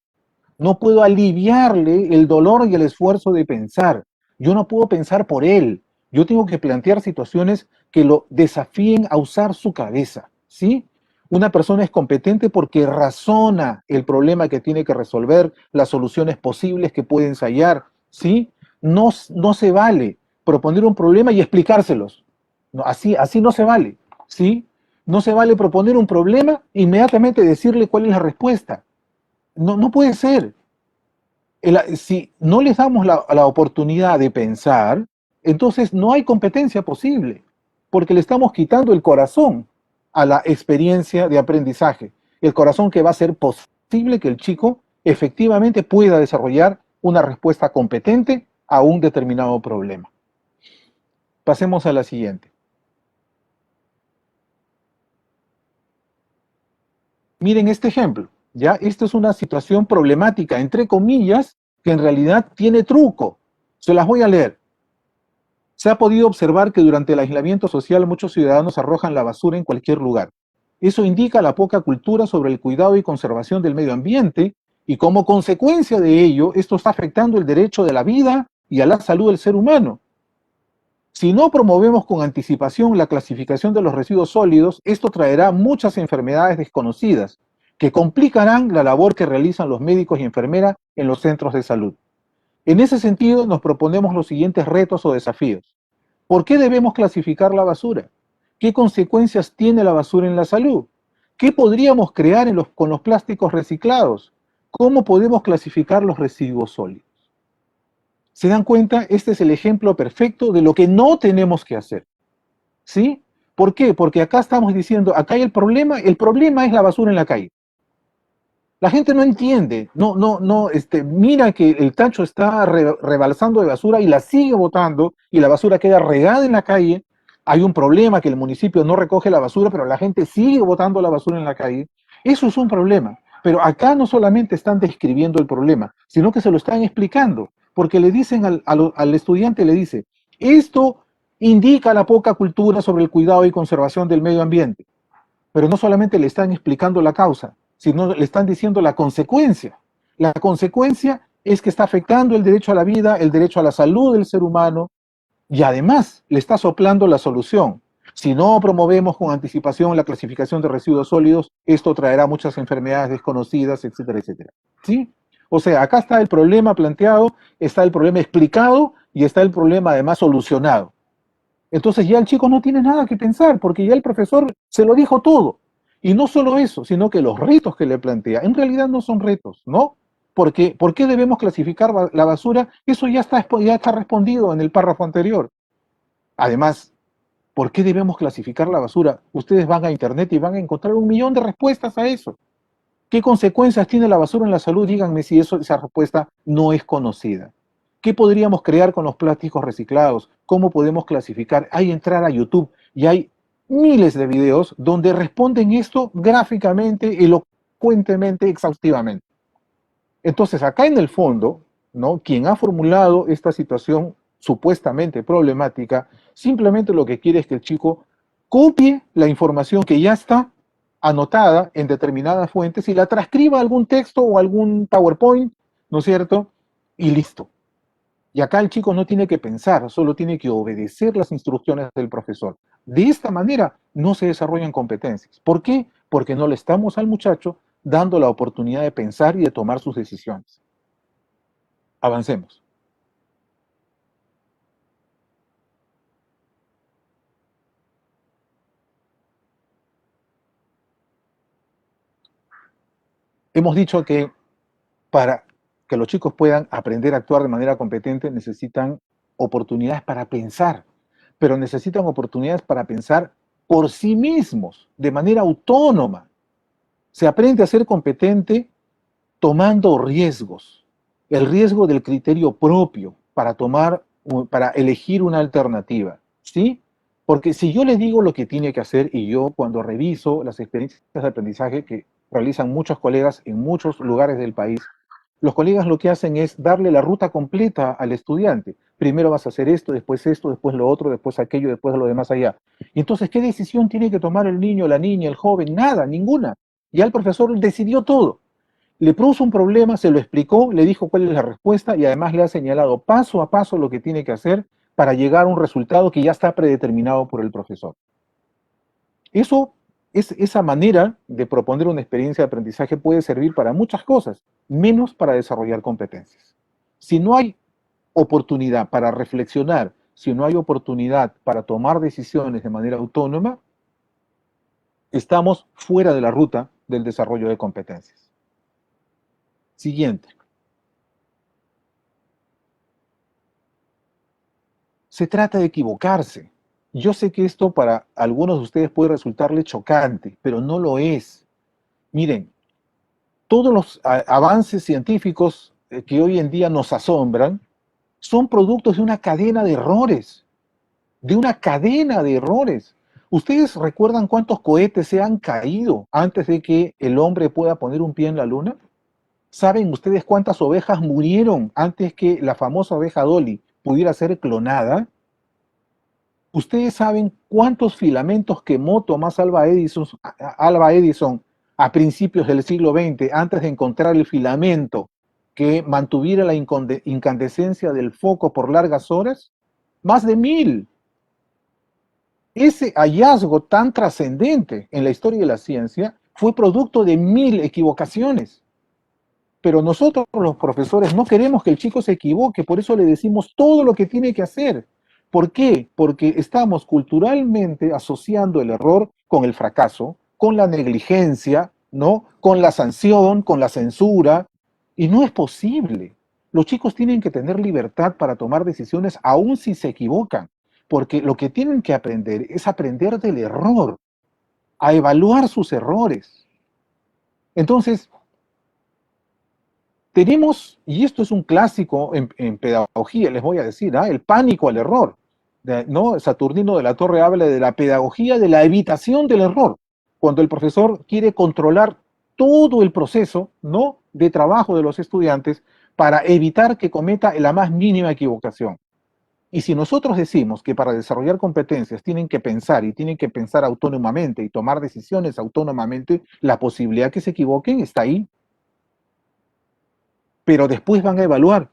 No puedo aliviarle el dolor y el esfuerzo de pensar. Yo no puedo pensar por él. Yo tengo que plantear situaciones que lo desafíen a usar su cabeza, ¿sí? Una persona es competente porque razona el problema que tiene que resolver, las soluciones posibles que puede ensayar, ¿sí? No se vale proponer un problema y explicárselos. No, así no se vale, ¿sí? No se vale proponer un problema e inmediatamente decirle cuál es la respuesta. No puede ser. Si no les damos la oportunidad de pensar, entonces no hay competencia posible, porque le estamos quitando el corazón a la experiencia de aprendizaje, el corazón que va a hacer posible que el chico efectivamente pueda desarrollar una respuesta competente a un determinado problema. Pasemos a la siguiente. Miren este ejemplo, ¿ya? Esto es una situación problemática, entre comillas, que en realidad tiene truco. Se las voy a leer. Se ha podido observar que durante el aislamiento social muchos ciudadanos arrojan la basura en cualquier lugar. Eso indica la poca cultura sobre el cuidado y conservación del medio ambiente y como consecuencia de ello, esto está afectando el derecho de la vida y a la salud del ser humano. Si no promovemos con anticipación la clasificación de los residuos sólidos, esto traerá muchas enfermedades desconocidas que complicarán la labor que realizan los médicos y enfermeras en los centros de salud. En ese sentido, nos proponemos los siguientes retos o desafíos. ¿Por qué debemos clasificar la basura? ¿Qué consecuencias tiene la basura en la salud? ¿Qué podríamos crear con los plásticos reciclados? ¿Cómo podemos clasificar los residuos sólidos? ¿Se dan cuenta? Este es el ejemplo perfecto de lo que no tenemos que hacer. ¿Sí? ¿Por qué? Porque acá estamos diciendo, acá hay el problema es la basura en la calle. La gente no entiende, mira que el tacho está rebalsando de basura y la sigue botando y la basura queda regada en la calle. Hay un problema que el municipio no recoge la basura, pero la gente sigue botando la basura en la calle. Eso es un problema. Pero acá no solamente están describiendo el problema, sino que se lo están explicando, porque le dicen al estudiante, le dice, esto indica la poca cultura sobre el cuidado y conservación del medio ambiente. Pero no solamente le están explicando la causa, sino le están diciendo la consecuencia. La consecuencia es que está afectando el derecho a la vida, el derecho a la salud del ser humano, y además le está soplando la solución. Si no promovemos con anticipación la clasificación de residuos sólidos, esto traerá muchas enfermedades desconocidas, etcétera, etcétera. ¿Sí? O sea, acá está el problema planteado, está el problema explicado y está el problema además solucionado. Entonces ya el chico no tiene nada que pensar porque ya el profesor se lo dijo todo. Y no solo eso, sino que los retos que le plantea en realidad no son retos, ¿no? Porque, ¿por qué debemos clasificar la basura? Eso ya está respondido en el párrafo anterior. Además, ¿por qué debemos clasificar la basura? Ustedes van a internet y van a encontrar 1.000.000 de respuestas a eso. ¿Qué consecuencias tiene la basura en la salud? Díganme si esa respuesta no es conocida. ¿Qué podríamos crear con los plásticos reciclados? ¿Cómo podemos clasificar? Hay entrar a YouTube y hay miles de videos donde responden esto gráficamente, elocuentemente, exhaustivamente. Entonces, acá en el fondo, ¿no? Quien ha formulado esta situación supuestamente problemática, simplemente lo que quiere es que el chico copie la información que ya está anotada en determinadas fuentes y la transcriba a algún texto o algún PowerPoint, ¿no es cierto? Y listo. Y acá el chico no tiene que pensar, solo tiene que obedecer las instrucciones del profesor. De esta manera no se desarrollan competencias. ¿Por qué? Porque no le estamos al muchacho dando la oportunidad de pensar y de tomar sus decisiones. Avancemos. Hemos dicho que para que los chicos puedan aprender a actuar de manera competente necesitan oportunidades para pensar, pero necesitan oportunidades para pensar por sí mismos, de manera autónoma. Se aprende a ser competente tomando riesgos, el riesgo del criterio propio para elegir una alternativa, ¿sí? Porque si yo le digo lo que tiene que hacer y yo cuando reviso las experiencias de aprendizaje que realizan muchos colegas en muchos lugares del país, los colegas lo que hacen es darle la ruta completa al estudiante. Primero vas a hacer esto, después lo otro, después aquello, después lo demás allá. Y entonces, ¿qué decisión tiene que tomar el niño, la niña, el joven? Nada, ninguna. Ya el profesor decidió todo. Le puso un problema, se lo explicó, le dijo cuál es la respuesta y además le ha señalado paso a paso lo que tiene que hacer para llegar a un resultado que ya está predeterminado por el profesor. Esa manera de proponer una experiencia de aprendizaje puede servir para muchas cosas, menos para desarrollar competencias. Si no hay oportunidad para reflexionar, si no hay oportunidad para tomar decisiones de manera autónoma, estamos fuera de la ruta del desarrollo de competencias. Siguiente. Se trata de equivocarse. Yo sé que esto para algunos de ustedes puede resultarle chocante, pero no lo es. Miren, todos los avances científicos que hoy en día nos asombran son productos de una cadena de errores, de una cadena de errores. ¿Ustedes recuerdan cuántos cohetes se han caído antes de que el hombre pueda poner un pie en la luna? ¿Saben ustedes cuántas ovejas murieron antes que la famosa oveja Dolly pudiera ser clonada? ¿Ustedes saben cuántos filamentos quemó Tomás Alva Edison a principios del siglo XX antes de encontrar el filamento que mantuviera la incandescencia del foco por largas horas? Más de 1.000. Ese hallazgo tan trascendente en la historia de la ciencia fue producto de 1.000 equivocaciones. Pero nosotros los profesores no queremos que el chico se equivoque, por eso le decimos todo lo que tiene que hacer. ¿Por qué? Porque estamos culturalmente asociando el error con el fracaso, con la negligencia, ¿no? Con la sanción, con la censura, y no es posible. Los chicos tienen que tener libertad para tomar decisiones aun si se equivocan, porque lo que tienen que aprender es aprender del error, a evaluar sus errores. Entonces, tenemos, y esto es un clásico en pedagogía, les voy a decir, el pánico al error. ¿No? Saturnino de la Torre habla de la pedagogía de la evitación del error, cuando el profesor quiere controlar todo el proceso, ¿no? De trabajo de los estudiantes para evitar que cometa la más mínima equivocación. Y si nosotros decimos que para desarrollar competencias tienen que pensar y tienen que pensar autónomamente y tomar decisiones autónomamente, la posibilidad que se equivoquen está ahí. Pero después van a evaluar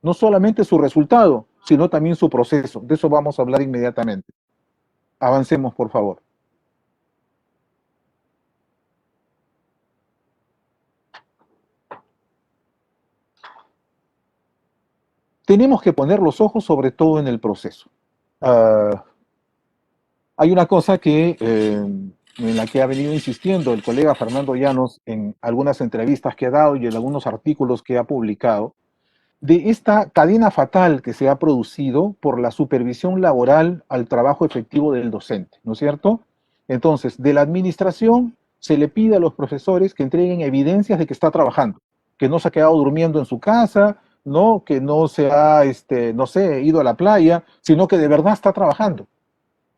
no solamente su resultado, sino también su proceso. De eso vamos a hablar inmediatamente. Avancemos, por favor. Tenemos que poner los ojos sobre todo en el proceso. Hay una cosa en la que ha venido insistiendo el colega Fernando Llanos en algunas entrevistas que ha dado y en algunos artículos que ha publicado, de esta cadena fatal que se ha producido por la supervisión laboral al trabajo efectivo del docente, ¿no es cierto? Entonces, de la administración se le pide a los profesores que entreguen evidencias de que está trabajando, que no se ha quedado durmiendo en su casa, ¿no? Que no se ha, no sé, ido a la playa, sino que de verdad está trabajando.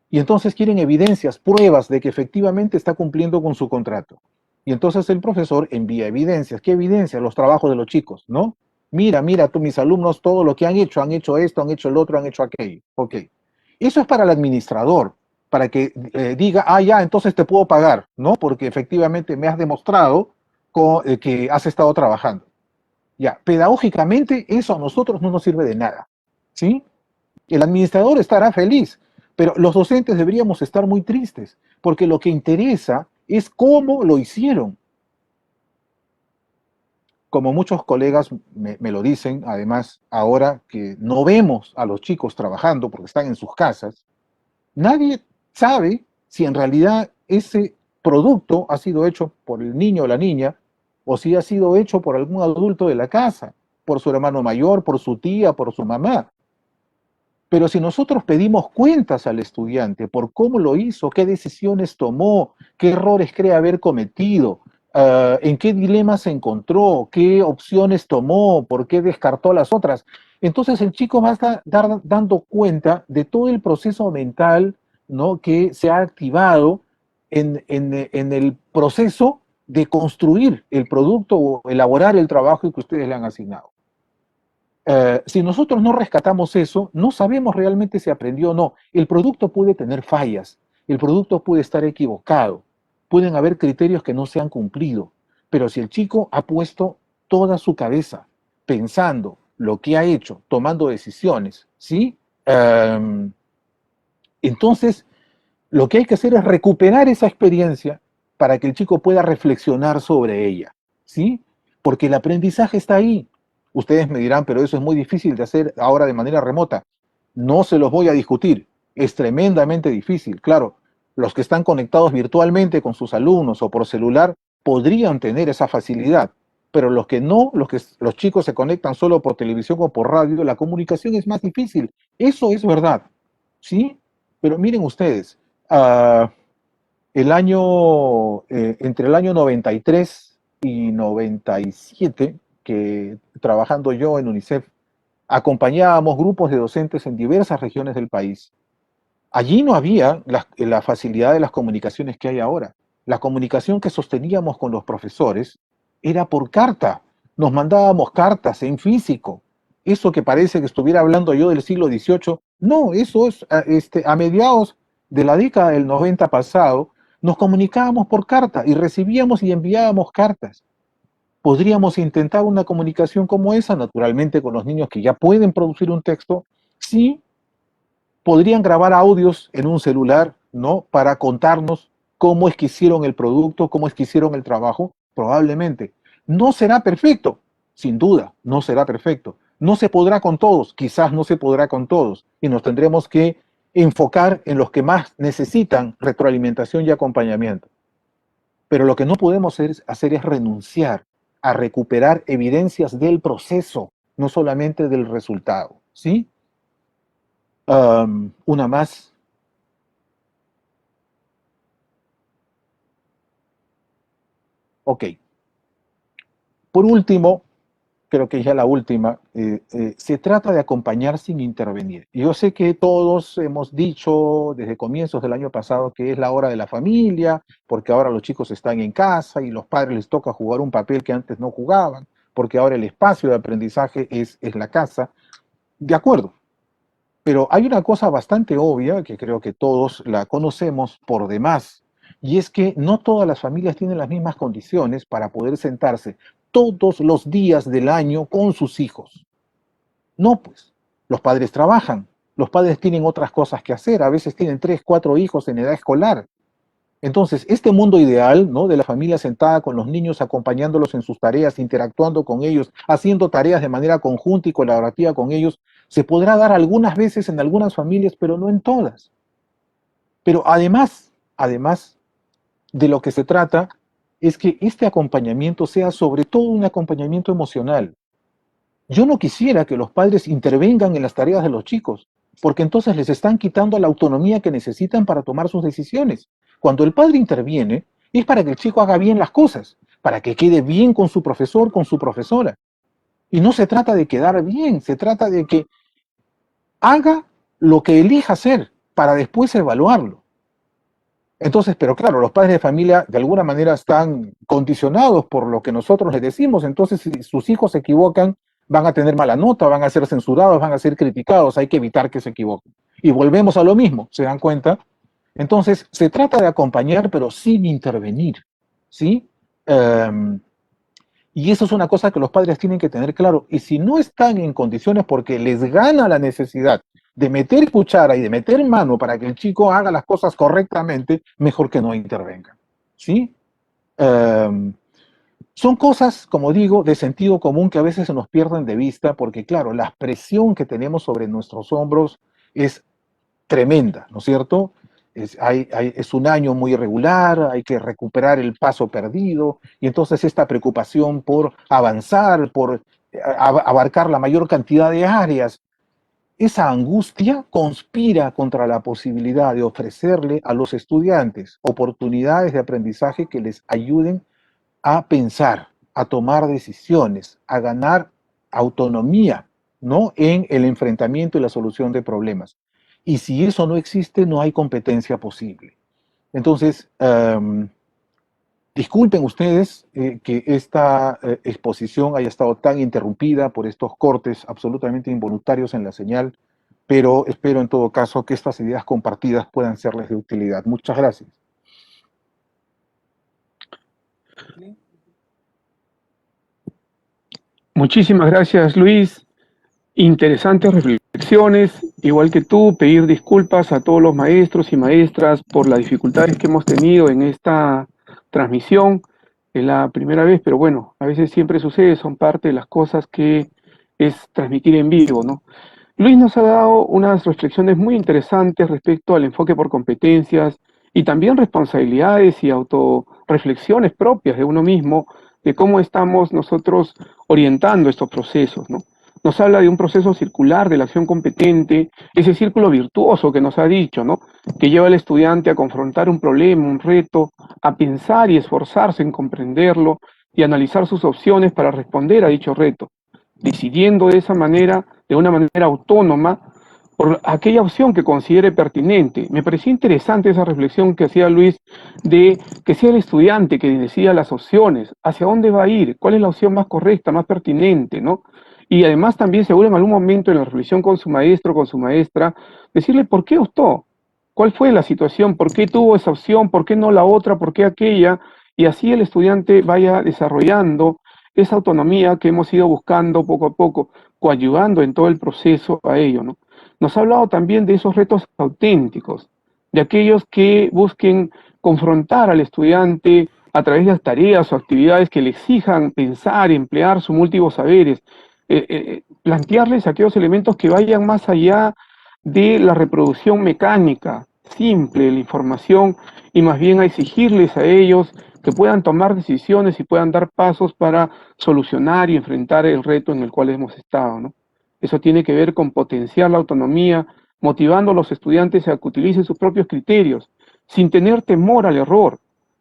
Y entonces quieren evidencias, pruebas de que efectivamente está cumpliendo con su contrato. Y entonces el profesor envía evidencias. ¿Qué evidencias? Los trabajos de los chicos, ¿no? Mira, tú, mis alumnos, todo lo que han hecho esto, han hecho el otro, han hecho aquello. Ok. Eso es para el administrador, para que diga, ya, entonces te puedo pagar, ¿no? Porque efectivamente me has demostrado que has estado trabajando. Ya, pedagógicamente eso a nosotros no nos sirve de nada, ¿sí? El administrador estará feliz, pero los docentes deberíamos estar muy tristes, porque lo que interesa es cómo lo hicieron. Como muchos colegas me lo dicen, además, ahora que no vemos a los chicos trabajando porque están en sus casas, nadie sabe si en realidad ese producto ha sido hecho por el niño o la niña, o si ha sido hecho por algún adulto de la casa, por su hermano mayor, por su tía, por su mamá. Pero si nosotros pedimos cuentas al estudiante por cómo lo hizo, qué decisiones tomó, qué errores cree haber cometido, en qué dilemas se encontró, qué opciones tomó, por qué descartó las otras, entonces el chico va a estar dando cuenta de todo el proceso mental, ¿no? Que se ha activado en el proceso de construir el producto o elaborar el trabajo que ustedes le han asignado. Si nosotros no rescatamos eso, no sabemos realmente si aprendió o no. El producto puede tener fallas, el producto puede estar equivocado, pueden haber criterios que no se han cumplido, pero si el chico ha puesto toda su cabeza pensando lo que ha hecho, tomando decisiones, ¿sí? Entonces, lo que hay que hacer es recuperar esa experiencia para que el chico pueda reflexionar sobre ella, ¿sí? Porque el aprendizaje está ahí. Ustedes me dirán, pero eso es muy difícil de hacer ahora de manera remota. No se los voy a discutir. Es tremendamente difícil. Claro, los que están conectados virtualmente con sus alumnos o por celular podrían tener esa facilidad, pero los que no, los chicos se conectan solo por televisión o por radio, la comunicación es más difícil. Eso es verdad, ¿sí? Pero miren ustedes, entre el año 93 y 97, que trabajando yo en UNICEF, acompañábamos grupos de docentes en diversas regiones del país. Allí no había la facilidad de las comunicaciones que hay ahora. La comunicación que sosteníamos con los profesores era por carta. Nos mandábamos cartas en físico. Eso que parece que estuviera hablando yo del siglo XVIII, no, eso es a mediados de la década del 90 pasado, nos comunicábamos por carta y recibíamos y enviábamos cartas. Podríamos intentar una comunicación como esa, naturalmente con los niños que ya pueden producir un texto, sí, podrían grabar audios en un celular, ¿no? Para contarnos cómo es que hicieron el producto, cómo es que hicieron el trabajo, probablemente. No será perfecto, sin duda, no será perfecto. No se podrá con todos, quizás no se podrá con todos, y nos tendremos que enfocar en los que más necesitan retroalimentación y acompañamiento. Pero lo que no podemos hacer es renunciar a recuperar evidencias del proceso, no solamente del resultado, ¿sí? Una más. Ok. Por último, creo que ya la última, se trata de acompañar sin intervenir. Yo sé que todos hemos dicho desde comienzos del año pasado que es la hora de la familia, porque ahora los chicos están en casa y los padres les toca jugar un papel que antes no jugaban, porque ahora el espacio de aprendizaje es la casa. De acuerdo, pero hay una cosa bastante obvia que creo que todos la conocemos por demás, y es que no todas las familias tienen las mismas condiciones para poder sentarse todos los días del año con sus hijos. No, pues, los padres trabajan, Los padres tienen otras cosas que hacer, a veces tienen 3, 4 hijos en edad escolar. Entonces, este mundo ideal, ¿no?, de la familia sentada con los niños, acompañándolos en sus tareas, interactuando con ellos, haciendo tareas de manera conjunta y colaborativa con ellos, se podrá dar algunas veces en algunas familias, pero no en todas. Pero además de lo que se trata es que este acompañamiento sea sobre todo un acompañamiento emocional. Yo no quisiera que los padres intervengan en las tareas de los chicos, porque entonces les están quitando la autonomía que necesitan para tomar sus decisiones. Cuando el padre interviene, es para que el chico haga bien las cosas, para que quede bien con su profesor, con su profesora. Y no se trata de quedar bien, se trata de que haga lo que elija hacer para después evaluarlo. Entonces, pero claro, los padres de familia de alguna manera están condicionados por lo que nosotros les decimos, entonces si sus hijos se equivocan, van a tener mala nota, van a ser censurados, van a ser criticados, hay que evitar que se equivoquen. Y volvemos a lo mismo, ¿se dan cuenta? Entonces, se trata de acompañar, pero sin intervenir, ¿sí? Y eso es una cosa que los padres tienen que tener claro. Y si no están en condiciones porque les gana la necesidad de meter cuchara y de meter mano para que el chico haga las cosas correctamente, mejor que no intervengan, ¿sí? Son cosas, como digo, de sentido común que a veces se nos pierden de vista porque, claro, la presión que tenemos sobre nuestros hombros es tremenda, ¿no es cierto? Es un año muy irregular, hay que recuperar el paso perdido, y entonces esta preocupación por avanzar, por abarcar la mayor cantidad de áreas, esa angustia conspira contra la posibilidad de ofrecerle a los estudiantes oportunidades de aprendizaje que les ayuden a pensar, a tomar decisiones, a ganar autonomía, ¿no?, en el enfrentamiento y la solución de problemas. Y si eso no existe, no hay competencia posible. Entonces, disculpen ustedes que esta exposición haya estado tan interrumpida por estos cortes absolutamente involuntarios en la señal, pero espero en todo caso que estas ideas compartidas puedan serles de utilidad. Muchas gracias. Muchísimas gracias, Luis. Interesantes reflexiones. Igual que tú, pedir disculpas a todos los maestros y maestras por las dificultades que hemos tenido en esta transmisión. Es la primera vez, pero bueno, a veces siempre sucede, son parte de las cosas que es transmitir en vivo, ¿no? Luis nos ha dado unas reflexiones muy interesantes respecto al enfoque por competencias y también responsabilidades y autorreflexiones propias de uno mismo, de cómo estamos nosotros orientando estos procesos, ¿no? Nos habla de un proceso circular de la acción competente, ese círculo virtuoso que nos ha dicho, ¿no?, que lleva al estudiante a confrontar un problema, un reto, a pensar y esforzarse en comprenderlo y analizar sus opciones para responder a dicho reto, decidiendo de esa manera, de una manera autónoma, por aquella opción que considere pertinente. Me pareció interesante esa reflexión que hacía Luis de que sea el estudiante que decida las opciones, hacia dónde va a ir, cuál es la opción más correcta, más pertinente, ¿no? Y además también seguro en algún momento en la reflexión con su maestro, con su maestra, decirle por qué optó, cuál fue la situación, por qué tuvo esa opción, por qué no la otra, por qué aquella, y así el estudiante vaya desarrollando esa autonomía que hemos ido buscando poco a poco, coadyuvando en todo el proceso a ello, ¿no? Nos ha hablado también de esos retos auténticos, de aquellos que busquen confrontar al estudiante a través de las tareas o actividades que le exijan pensar, emplear sus múltiples saberes, plantearles aquellos elementos que vayan más allá de la reproducción mecánica, simple de la información, y más bien a exigirles a ellos que puedan tomar decisiones y puedan dar pasos para solucionar y enfrentar el reto en el cual hemos estado, ¿no? Eso tiene que ver con potenciar la autonomía, motivando a los estudiantes a que utilicen sus propios criterios, sin tener temor al error.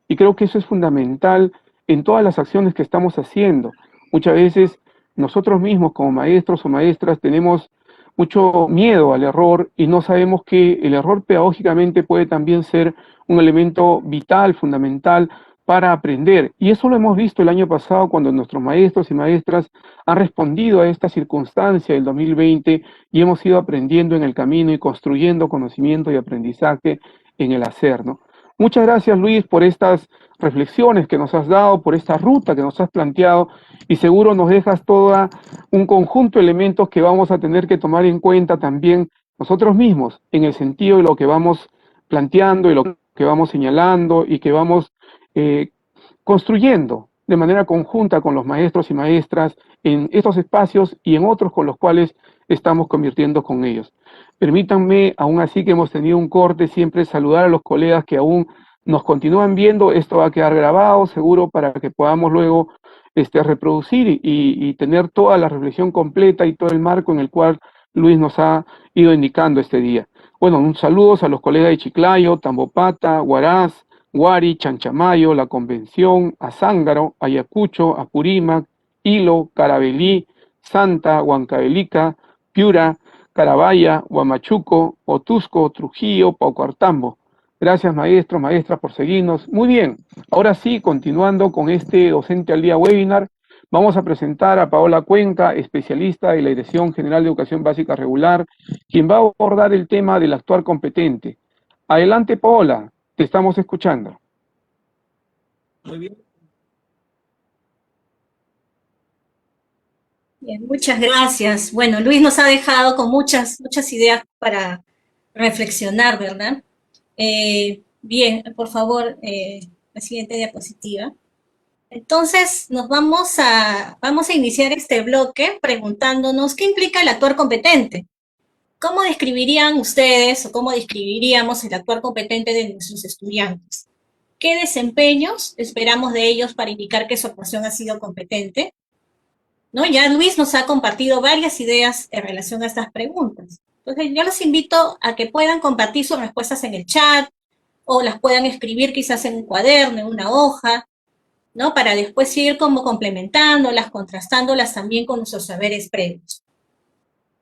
Y creo que eso es fundamental en todas las acciones que estamos haciendo. Muchas veces nosotros mismos como maestros o maestras tenemos mucho miedo al error y no sabemos que el error pedagógicamente puede también ser un elemento vital, fundamental para aprender. Y eso lo hemos visto el año pasado cuando nuestros maestros y maestras han respondido a esta circunstancia del 2020 y hemos ido aprendiendo en el camino y construyendo conocimiento y aprendizaje en el hacer, ¿no? Muchas gracias, Luis, por estas reflexiones que nos has dado, por esta ruta que nos has planteado, y seguro nos dejas todo un conjunto de elementos que vamos a tener que tomar en cuenta también nosotros mismos, en el sentido de lo que vamos planteando y lo que vamos señalando y que vamos construyendo de manera conjunta con los maestros y maestras en estos espacios y en otros con los cuales estamos convirtiendo con ellos. Permítanme, aún así que hemos tenido un corte, siempre saludar a los colegas que aún nos continúan viendo. Esto va a quedar grabado, seguro, para que podamos luego reproducir y tener toda la reflexión completa y todo el marco en el cual Luis nos ha ido indicando este día. Bueno, un saludo a los colegas de Chiclayo, Tambopata, Huaraz, Huari, Chanchamayo, La Convención, Azángaro, Ayacucho, Apurímac, Hilo, Carabelí, Santa, Huancavelica, Piura, Carabaya, Huamachuco, Otusco, Trujillo, Paucartambo. Gracias, maestros, maestras, por seguirnos. Muy bien, ahora sí, continuando con este Docente al Día webinar, vamos a presentar a Paola Cuenca, especialista de la Dirección General de Educación Básica Regular, quien va a abordar el tema del actuar competente. Adelante, Paola, te estamos escuchando. Muy bien. Bien, muchas gracias. Bueno, Luis nos ha dejado con muchas ideas para reflexionar, ¿verdad? Bien, por favor, la siguiente diapositiva. Entonces, vamos a iniciar este bloque preguntándonos qué implica el actuar competente. ¿Cómo describirían ustedes o cómo describiríamos el actuar competente de nuestros estudiantes? ¿Qué desempeños esperamos de ellos para indicar que su actuación ha sido competente? ¿No? Ya Luis nos ha compartido varias ideas en relación a estas preguntas. Entonces, yo los invito a que puedan compartir sus respuestas en el chat o las puedan escribir quizás en un cuaderno, en una hoja, ¿no? Para después seguir como complementándolas, contrastándolas también con nuestros saberes previos.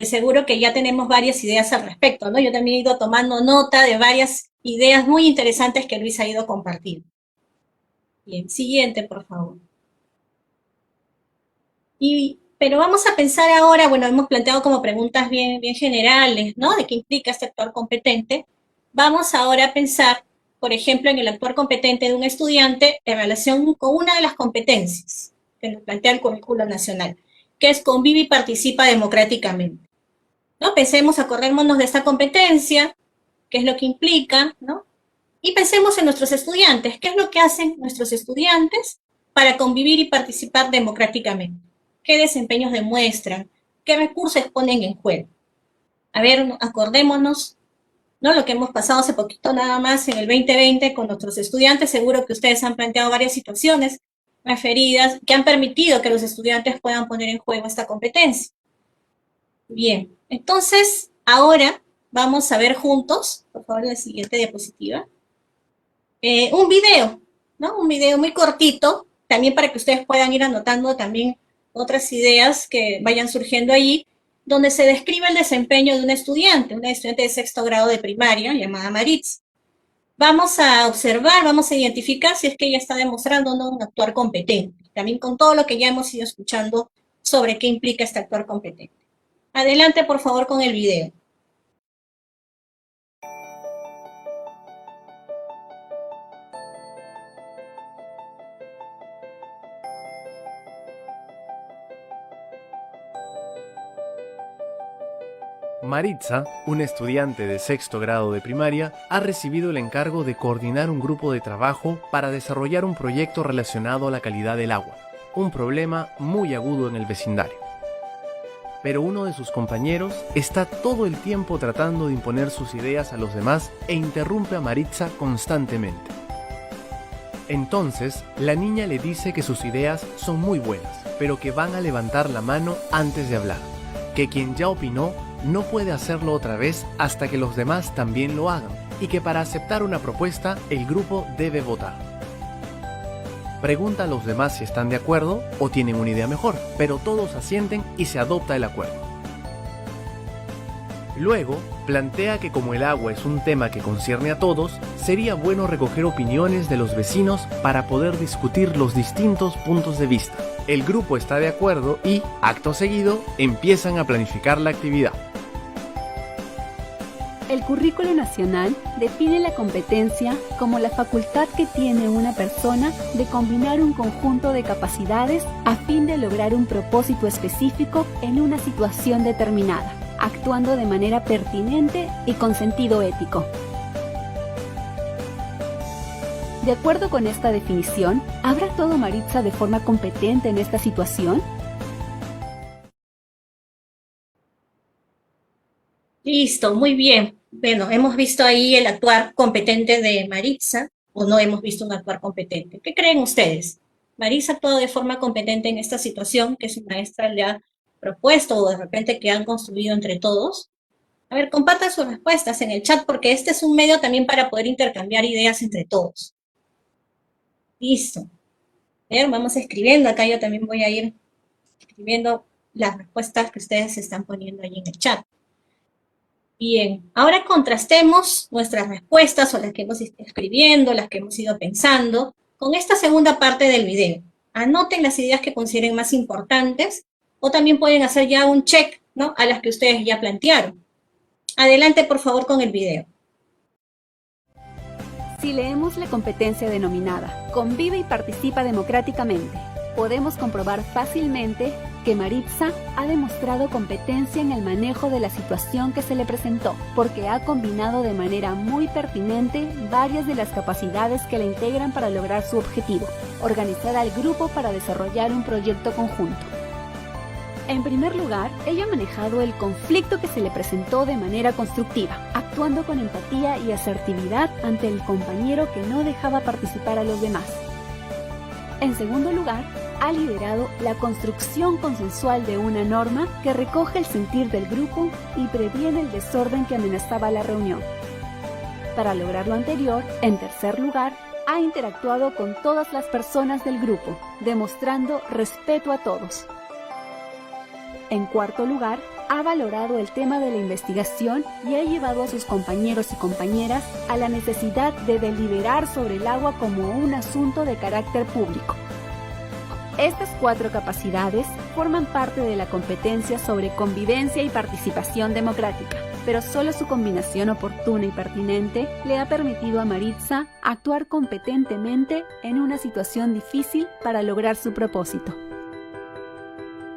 Seguro que ya tenemos varias ideas al respecto, ¿no? Yo también he ido tomando nota de varias ideas muy interesantes que Luis ha ido compartiendo. Bien, siguiente, por favor. Pero vamos a pensar ahora, bueno, hemos planteado como preguntas bien generales, ¿no? De qué implica este actuar competente. Vamos ahora a pensar, por ejemplo, en el actuar competente de un estudiante en relación con una de las competencias que nos plantea el currículo nacional, que es convive y participa democráticamente, ¿no? Pensemos, acordémonos de esta competencia, qué es lo que implica, ¿no? Y pensemos en nuestros estudiantes, qué es lo que hacen nuestros estudiantes para convivir y participar democráticamente. ¿Qué desempeños demuestran? ¿Qué recursos ponen en juego? A ver, acordémonos, ¿no? Lo que hemos pasado hace poquito nada más en el 2020 con nuestros estudiantes. Seguro que ustedes han planteado varias situaciones referidas que han permitido que los estudiantes puedan poner en juego esta competencia. Bien, entonces ahora vamos a ver juntos, por favor, la siguiente diapositiva, un video, ¿no? Un video muy cortito, también para que ustedes puedan ir anotando también otras ideas que vayan surgiendo allí, donde se describe el desempeño de una estudiante de 6º grado de primaria, llamada Maritza. Vamos a observar, vamos a identificar si es que ella está demostrando o no un actuar competente, también con todo lo que ya hemos ido escuchando sobre qué implica este actuar competente. Adelante, por favor, con el video. Maritza, una estudiante de 6º grado de primaria, ha recibido el encargo de coordinar un grupo de trabajo para desarrollar un proyecto relacionado a la calidad del agua, un problema muy agudo en el vecindario. Pero uno de sus compañeros está todo el tiempo tratando de imponer sus ideas a los demás e interrumpe a Maritza constantemente. Entonces, la niña le dice que sus ideas son muy buenas, pero que van a levantar la mano antes de hablar, que quien ya opinó no puede hacerlo otra vez hasta que los demás también lo hagan, y que para aceptar una propuesta, el grupo debe votar. Pregunta a los demás si están de acuerdo o tienen una idea mejor, pero todos asienten y se adopta el acuerdo. Luego, plantea que como el agua es un tema que concierne a todos, sería bueno recoger opiniones de los vecinos para poder discutir los distintos puntos de vista. El grupo está de acuerdo y, acto seguido, empiezan a planificar la actividad. El currículo nacional define la competencia como la facultad que tiene una persona de combinar un conjunto de capacidades a fin de lograr un propósito específico en una situación determinada. actuando de manera pertinente y con sentido ético. De acuerdo con esta definición, ¿habrá actuado Maritza de forma competente en esta situación? Listo, muy bien. Bueno, hemos visto ahí el actuar competente de Maritza, o no hemos visto un actuar competente. ¿Qué creen ustedes? ¿Maritza ha actuado de forma competente en esta situación que su maestra le ha propuesto o de repente que han construido entre todos? A ver, compartan sus respuestas en el chat porque este es un medio también para poder intercambiar ideas entre todos. Listo. A ver, vamos escribiendo. Acá yo también voy a ir escribiendo las respuestas que ustedes están poniendo ahí en el chat. Bien, ahora contrastemos nuestras respuestas o las que hemos ido escribiendo, las que hemos ido pensando, con esta segunda parte del video. Anoten las ideas que consideren más importantes o también pueden hacer ya un check, ¿no?, a las que ustedes ya plantearon. Adelante, por favor, con el video. Si leemos la competencia denominada Convive y participa democráticamente, podemos comprobar fácilmente que Maritza ha demostrado competencia en el manejo de la situación que se le presentó, porque ha combinado de manera muy pertinente varias de las capacidades que la integran para lograr su objetivo, organizar al grupo para desarrollar un proyecto conjunto. En primer lugar, ella ha manejado el conflicto que se le presentó de manera constructiva, actuando con empatía y asertividad ante el compañero que no dejaba participar a los demás. En segundo lugar, ha liderado la construcción consensual de una norma que recoge el sentir del grupo y previene el desorden que amenazaba la reunión. Para lograr lo anterior, en tercer lugar, ha interactuado con todas las personas del grupo, demostrando respeto a todos. En cuarto lugar, ha valorado el tema de la investigación y ha llevado a sus compañeros y compañeras a la necesidad de deliberar sobre el agua como un asunto de carácter público. Estas 4 capacidades forman parte de la competencia sobre convivencia y participación democrática, pero solo su combinación oportuna y pertinente le ha permitido a Maritza actuar competentemente en una situación difícil para lograr su propósito.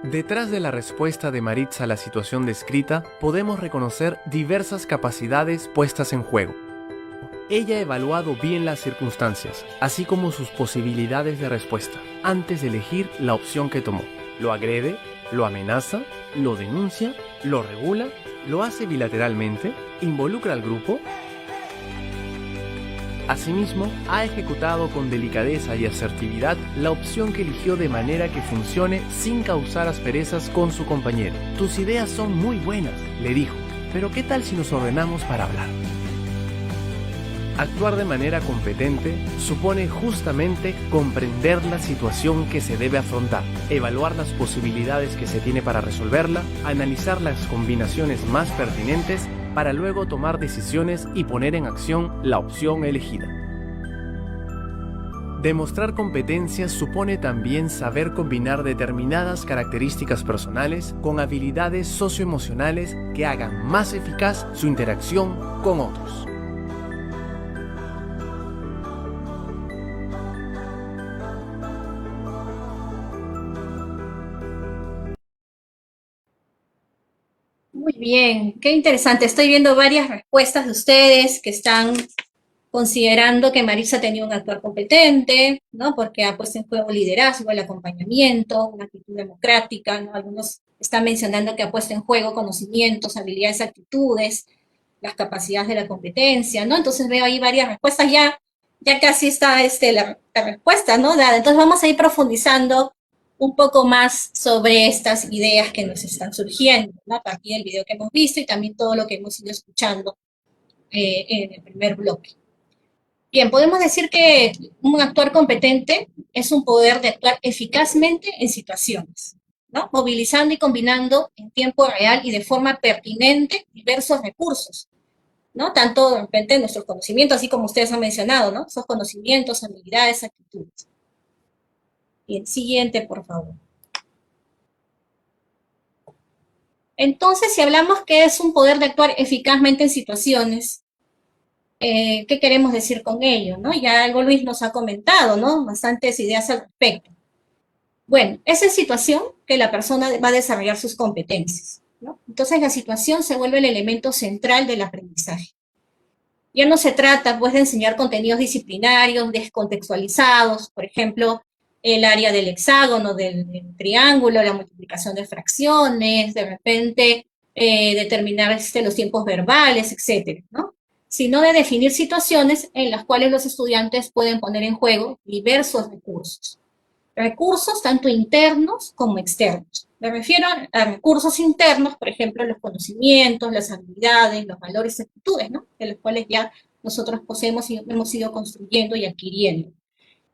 Detrás de la respuesta de Maritza a la situación descrita, podemos reconocer diversas capacidades puestas en juego. Ella ha evaluado bien las circunstancias, así como sus posibilidades de respuesta, antes de elegir la opción que tomó. Lo agrede, lo amenaza, lo denuncia, lo regula, lo hace bilateralmente, involucra al grupo. Asimismo, ha ejecutado con delicadeza y asertividad la opción que eligió de manera que funcione sin causar asperezas con su compañero. Tus ideas son muy buenas, le dijo, pero ¿qué tal si nos ordenamos para hablar? Actuar de manera competente supone justamente comprender la situación que se debe afrontar, evaluar las posibilidades que se tiene para resolverla, analizar las combinaciones más pertinentes para luego tomar decisiones y poner en acción la opción elegida. Demostrar competencia supone también saber combinar determinadas características personales con habilidades socioemocionales que hagan más eficaz su interacción con otros. Muy bien, qué interesante. Estoy viendo varias respuestas de ustedes que están considerando que Maritza tenía un actuar competente, ¿no? Porque ha puesto en juego el liderazgo, el acompañamiento, una actitud democrática, ¿no? Algunos están mencionando que ha puesto en juego conocimientos, habilidades, actitudes, las capacidades de la competencia, ¿no? Entonces veo ahí varias respuestas, ya casi está la respuesta, ¿no? Dada. Entonces vamos a ir profundizando un poco más sobre estas ideas que nos están surgiendo, ¿no? A partir del video que hemos visto y también todo lo que hemos ido escuchando en el primer bloque. Bien, podemos decir que un actuar competente es un poder de actuar eficazmente en situaciones, ¿no? Movilizando y combinando en tiempo real y de forma pertinente diversos recursos, ¿no? Tanto de repente nuestros conocimientos, así como ustedes han mencionado, ¿no? Esos conocimientos, habilidades, actitudes. Bien, siguiente, por favor. Entonces, si hablamos que es un poder de actuar eficazmente en situaciones, ¿qué queremos decir con ello, ¿no? Ya algo Luis nos ha comentado, ¿no? Bastantes ideas al respecto. Bueno, esa es situación que la persona va a desarrollar sus competencias, ¿no? Entonces la situación se vuelve el elemento central del aprendizaje. Ya no se trata, pues, de enseñar contenidos disciplinarios descontextualizados, por ejemplo, el área del hexágono, del triángulo, la multiplicación de fracciones, de repente determinar los tiempos verbales, etcétera, ¿no? Sino de definir situaciones en las cuales los estudiantes pueden poner en juego diversos recursos. Recursos tanto internos como externos. Me refiero a recursos internos, por ejemplo, los conocimientos, las habilidades, los valores y actitudes, ¿no? De los cuales ya nosotros poseemos y hemos ido construyendo y adquiriendo.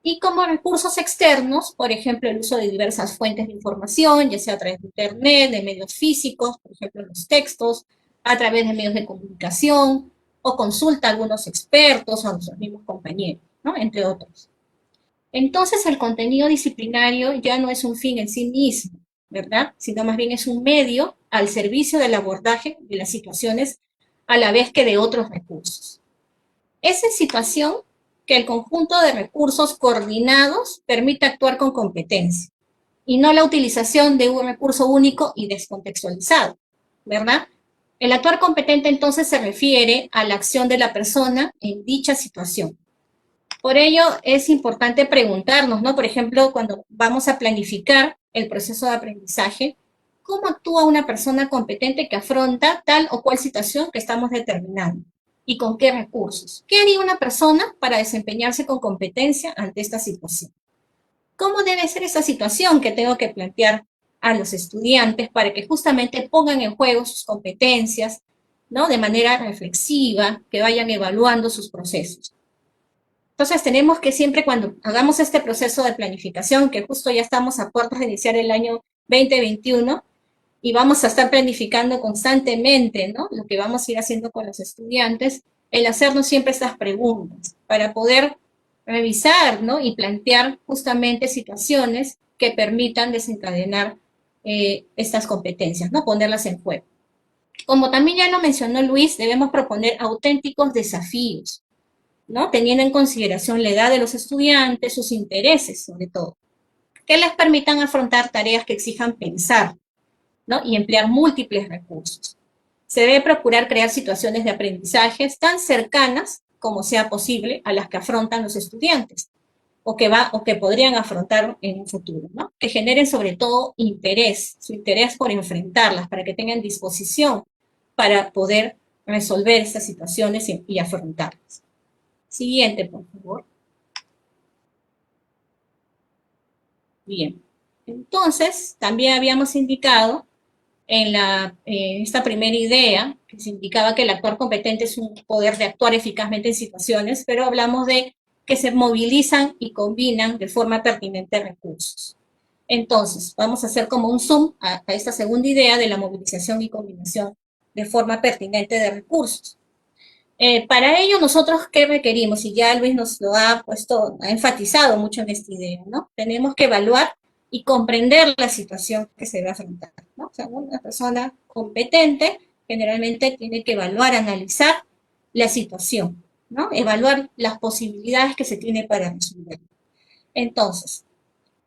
Y como recursos externos, por ejemplo, el uso de diversas fuentes de información, ya sea a través de Internet, de medios físicos, por ejemplo, los textos, a través de medios de comunicación, o consulta a algunos expertos o a nuestros mismos compañeros, ¿no? Entre otros. Entonces el contenido disciplinario ya no es un fin en sí mismo, ¿verdad? Sino más bien es un medio al servicio del abordaje de las situaciones a la vez que de otros recursos. Es en situación que el conjunto de recursos coordinados permite actuar con competencia y no la utilización de un recurso único y descontextualizado, ¿verdad? El actuar competente entonces se refiere a la acción de la persona en dicha situación. Por ello es importante preguntarnos, ¿no? Por ejemplo, cuando vamos a planificar el proceso de aprendizaje, ¿cómo actúa una persona competente que afronta tal o cual situación que estamos determinando? ¿Y con qué recursos? ¿Qué haría una persona para desempeñarse con competencia ante esta situación? ¿Cómo debe ser esa situación que tengo que plantear a los estudiantes para que justamente pongan en juego sus competencias, ¿no? De manera reflexiva, que vayan evaluando sus procesos. Entonces tenemos que siempre cuando hagamos este proceso de planificación, que justo ya estamos a puertas de iniciar el año 2021, y vamos a estar planificando constantemente, ¿no? Lo que vamos a ir haciendo con los estudiantes, el hacernos siempre estas preguntas, para poder revisar, ¿no? Y plantear justamente situaciones que permitan desencadenar estas competencias, ¿no? Ponerlas en juego. Como también ya lo mencionó Luis, debemos proponer auténticos desafíos, ¿no? Teniendo en consideración la edad de los estudiantes, sus intereses, sobre todo, que les permitan afrontar tareas que exijan pensar, ¿no? Y emplear múltiples recursos. Se debe procurar crear situaciones de aprendizaje tan cercanas como sea posible a las que afrontan los estudiantes, o que podrían afrontar en un futuro, ¿no? Que generen sobre todo interés, su interés por enfrentarlas, para que tengan disposición para poder resolver estas situaciones y afrontarlas. Siguiente, por favor. Bien. Entonces, también habíamos indicado en esta primera idea, que se indicaba que el actuar competente es un poder de actuar eficazmente en situaciones, pero hablamos de que se movilizan y combinan de forma pertinente recursos. Entonces, vamos a hacer como un zoom a esta segunda idea de la movilización y combinación de forma pertinente de recursos. Para ello, nosotros, ¿qué requerimos? Y ya Luis nos lo ha enfatizado mucho en esta idea, ¿no? Tenemos que evaluar y comprender la situación que se va a afrontar, ¿no? O sea, una persona competente generalmente tiene que evaluar, analizar la situación, ¿no? Evaluar las posibilidades que se tiene para resolver. Entonces,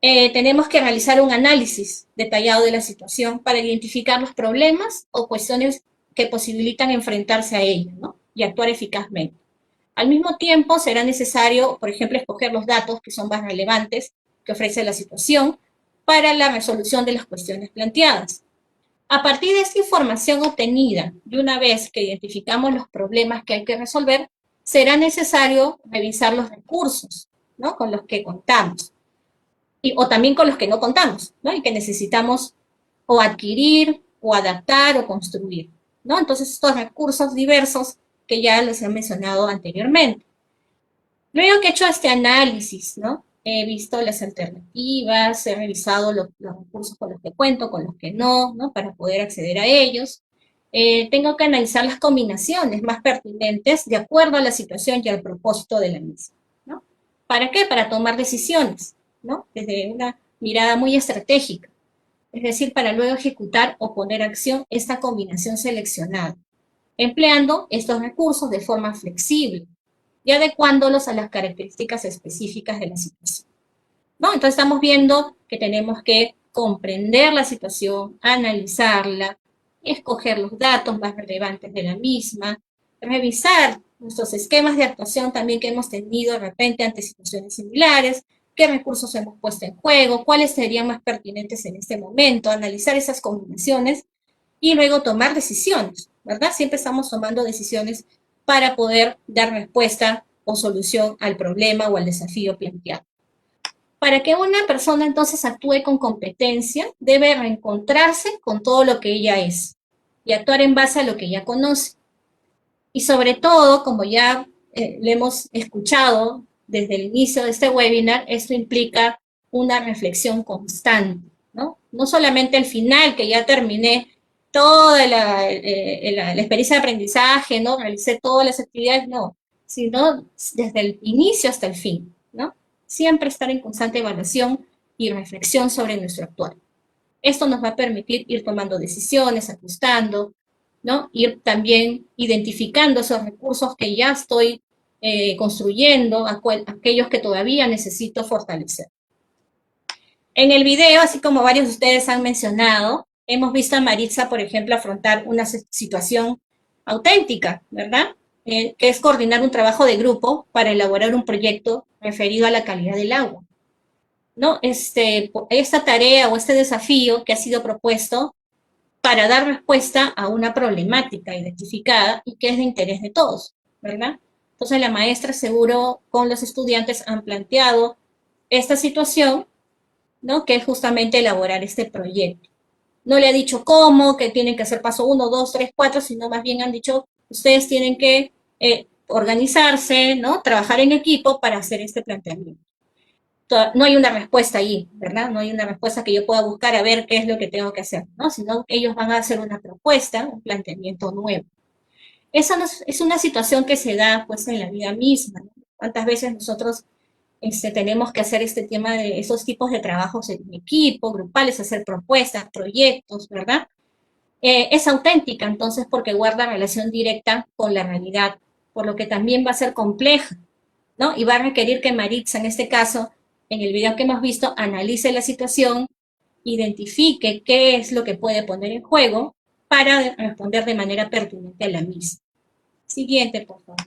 tenemos que realizar un análisis detallado de la situación para identificar los problemas o cuestiones que posibilitan enfrentarse a ellos, ¿no? Y actuar eficazmente. Al mismo tiempo, será necesario, por ejemplo, escoger los datos que son más relevantes que ofrece la situación para la resolución de las cuestiones planteadas. A partir de esta información obtenida, y una vez que identificamos los problemas que hay que resolver, será necesario revisar los recursos, ¿no? Con los que contamos. O también con los que no contamos, ¿no? Y que necesitamos o adquirir, o adaptar, o construir, ¿no? Entonces, estos recursos diversos que ya les he mencionado anteriormente. Luego que he hecho este análisis, ¿no? He visto las alternativas, he revisado los recursos con los que cuento, con los que no, ¿no? Para poder acceder a ellos. Tengo que analizar las combinaciones más pertinentes de acuerdo a la situación y al propósito de la misma, ¿no? ¿Para qué? Para tomar decisiones, ¿no? Desde una mirada muy estratégica, es decir, para luego ejecutar o poner a acción esta combinación seleccionada, empleando estos recursos de forma flexible y adecuándolos a las características específicas de la situación, ¿no? Entonces estamos viendo que tenemos que comprender la situación, analizarla, escoger los datos más relevantes de la misma, revisar nuestros esquemas de actuación también que hemos tenido de repente ante situaciones similares, qué recursos hemos puesto en juego, cuáles serían más pertinentes en este momento, analizar esas combinaciones y luego tomar decisiones, ¿verdad? Siempre estamos tomando decisiones para poder dar respuesta o solución al problema o al desafío planteado. Para que una persona entonces actúe con competencia, debe reencontrarse con todo lo que ella es y actuar en base a lo que ella conoce. Y sobre todo, como ya lo hemos escuchado desde el inicio de este webinar, esto implica una reflexión constante, ¿no? No solamente al final, que ya terminé toda la experiencia de aprendizaje, ¿no? Realicé todas las actividades, no, sino desde el inicio hasta el fin, ¿no? Siempre estar en constante evaluación y reflexión sobre nuestro actuar. Esto nos va a permitir ir tomando decisiones, ajustando, ¿no? Ir también identificando esos recursos que ya estoy construyendo, aquellos que todavía necesito fortalecer. En el video, así como varios de ustedes han mencionado, hemos visto a Maritza, por ejemplo, afrontar una situación auténtica, ¿verdad? Que es coordinar un trabajo de grupo para elaborar un proyecto referido a la calidad del agua, ¿no? Esta tarea o este desafío que ha sido propuesto para dar respuesta a una problemática identificada y que es de interés de todos, ¿verdad? Entonces la maestra seguro con los estudiantes han planteado esta situación, ¿no? Que es justamente elaborar este proyecto. No le ha dicho cómo, que tienen que hacer paso 1, 2, 3, 4, sino más bien han dicho, ustedes tienen que organizarse, ¿no? Trabajar en equipo para hacer este planteamiento. No hay una respuesta ahí, ¿verdad? No hay una respuesta que yo pueda buscar a ver qué es lo que tengo que hacer, ¿no? Sino ellos van a hacer una propuesta, un planteamiento nuevo. Esa es una situación que se da, pues, en la vida misma, ¿no? ¿Cuántas veces nosotros tenemos que hacer este tema de esos tipos de trabajos en equipo, grupales, hacer propuestas, proyectos, ¿verdad? Es auténtica, entonces, porque guarda relación directa con la realidad, por lo que también va a ser compleja, ¿no? Y va a requerir que Maritza, en este caso, en el video que hemos visto, analice la situación, identifique qué es lo que puede poner en juego para responder de manera pertinente a la misma. Siguiente, por favor.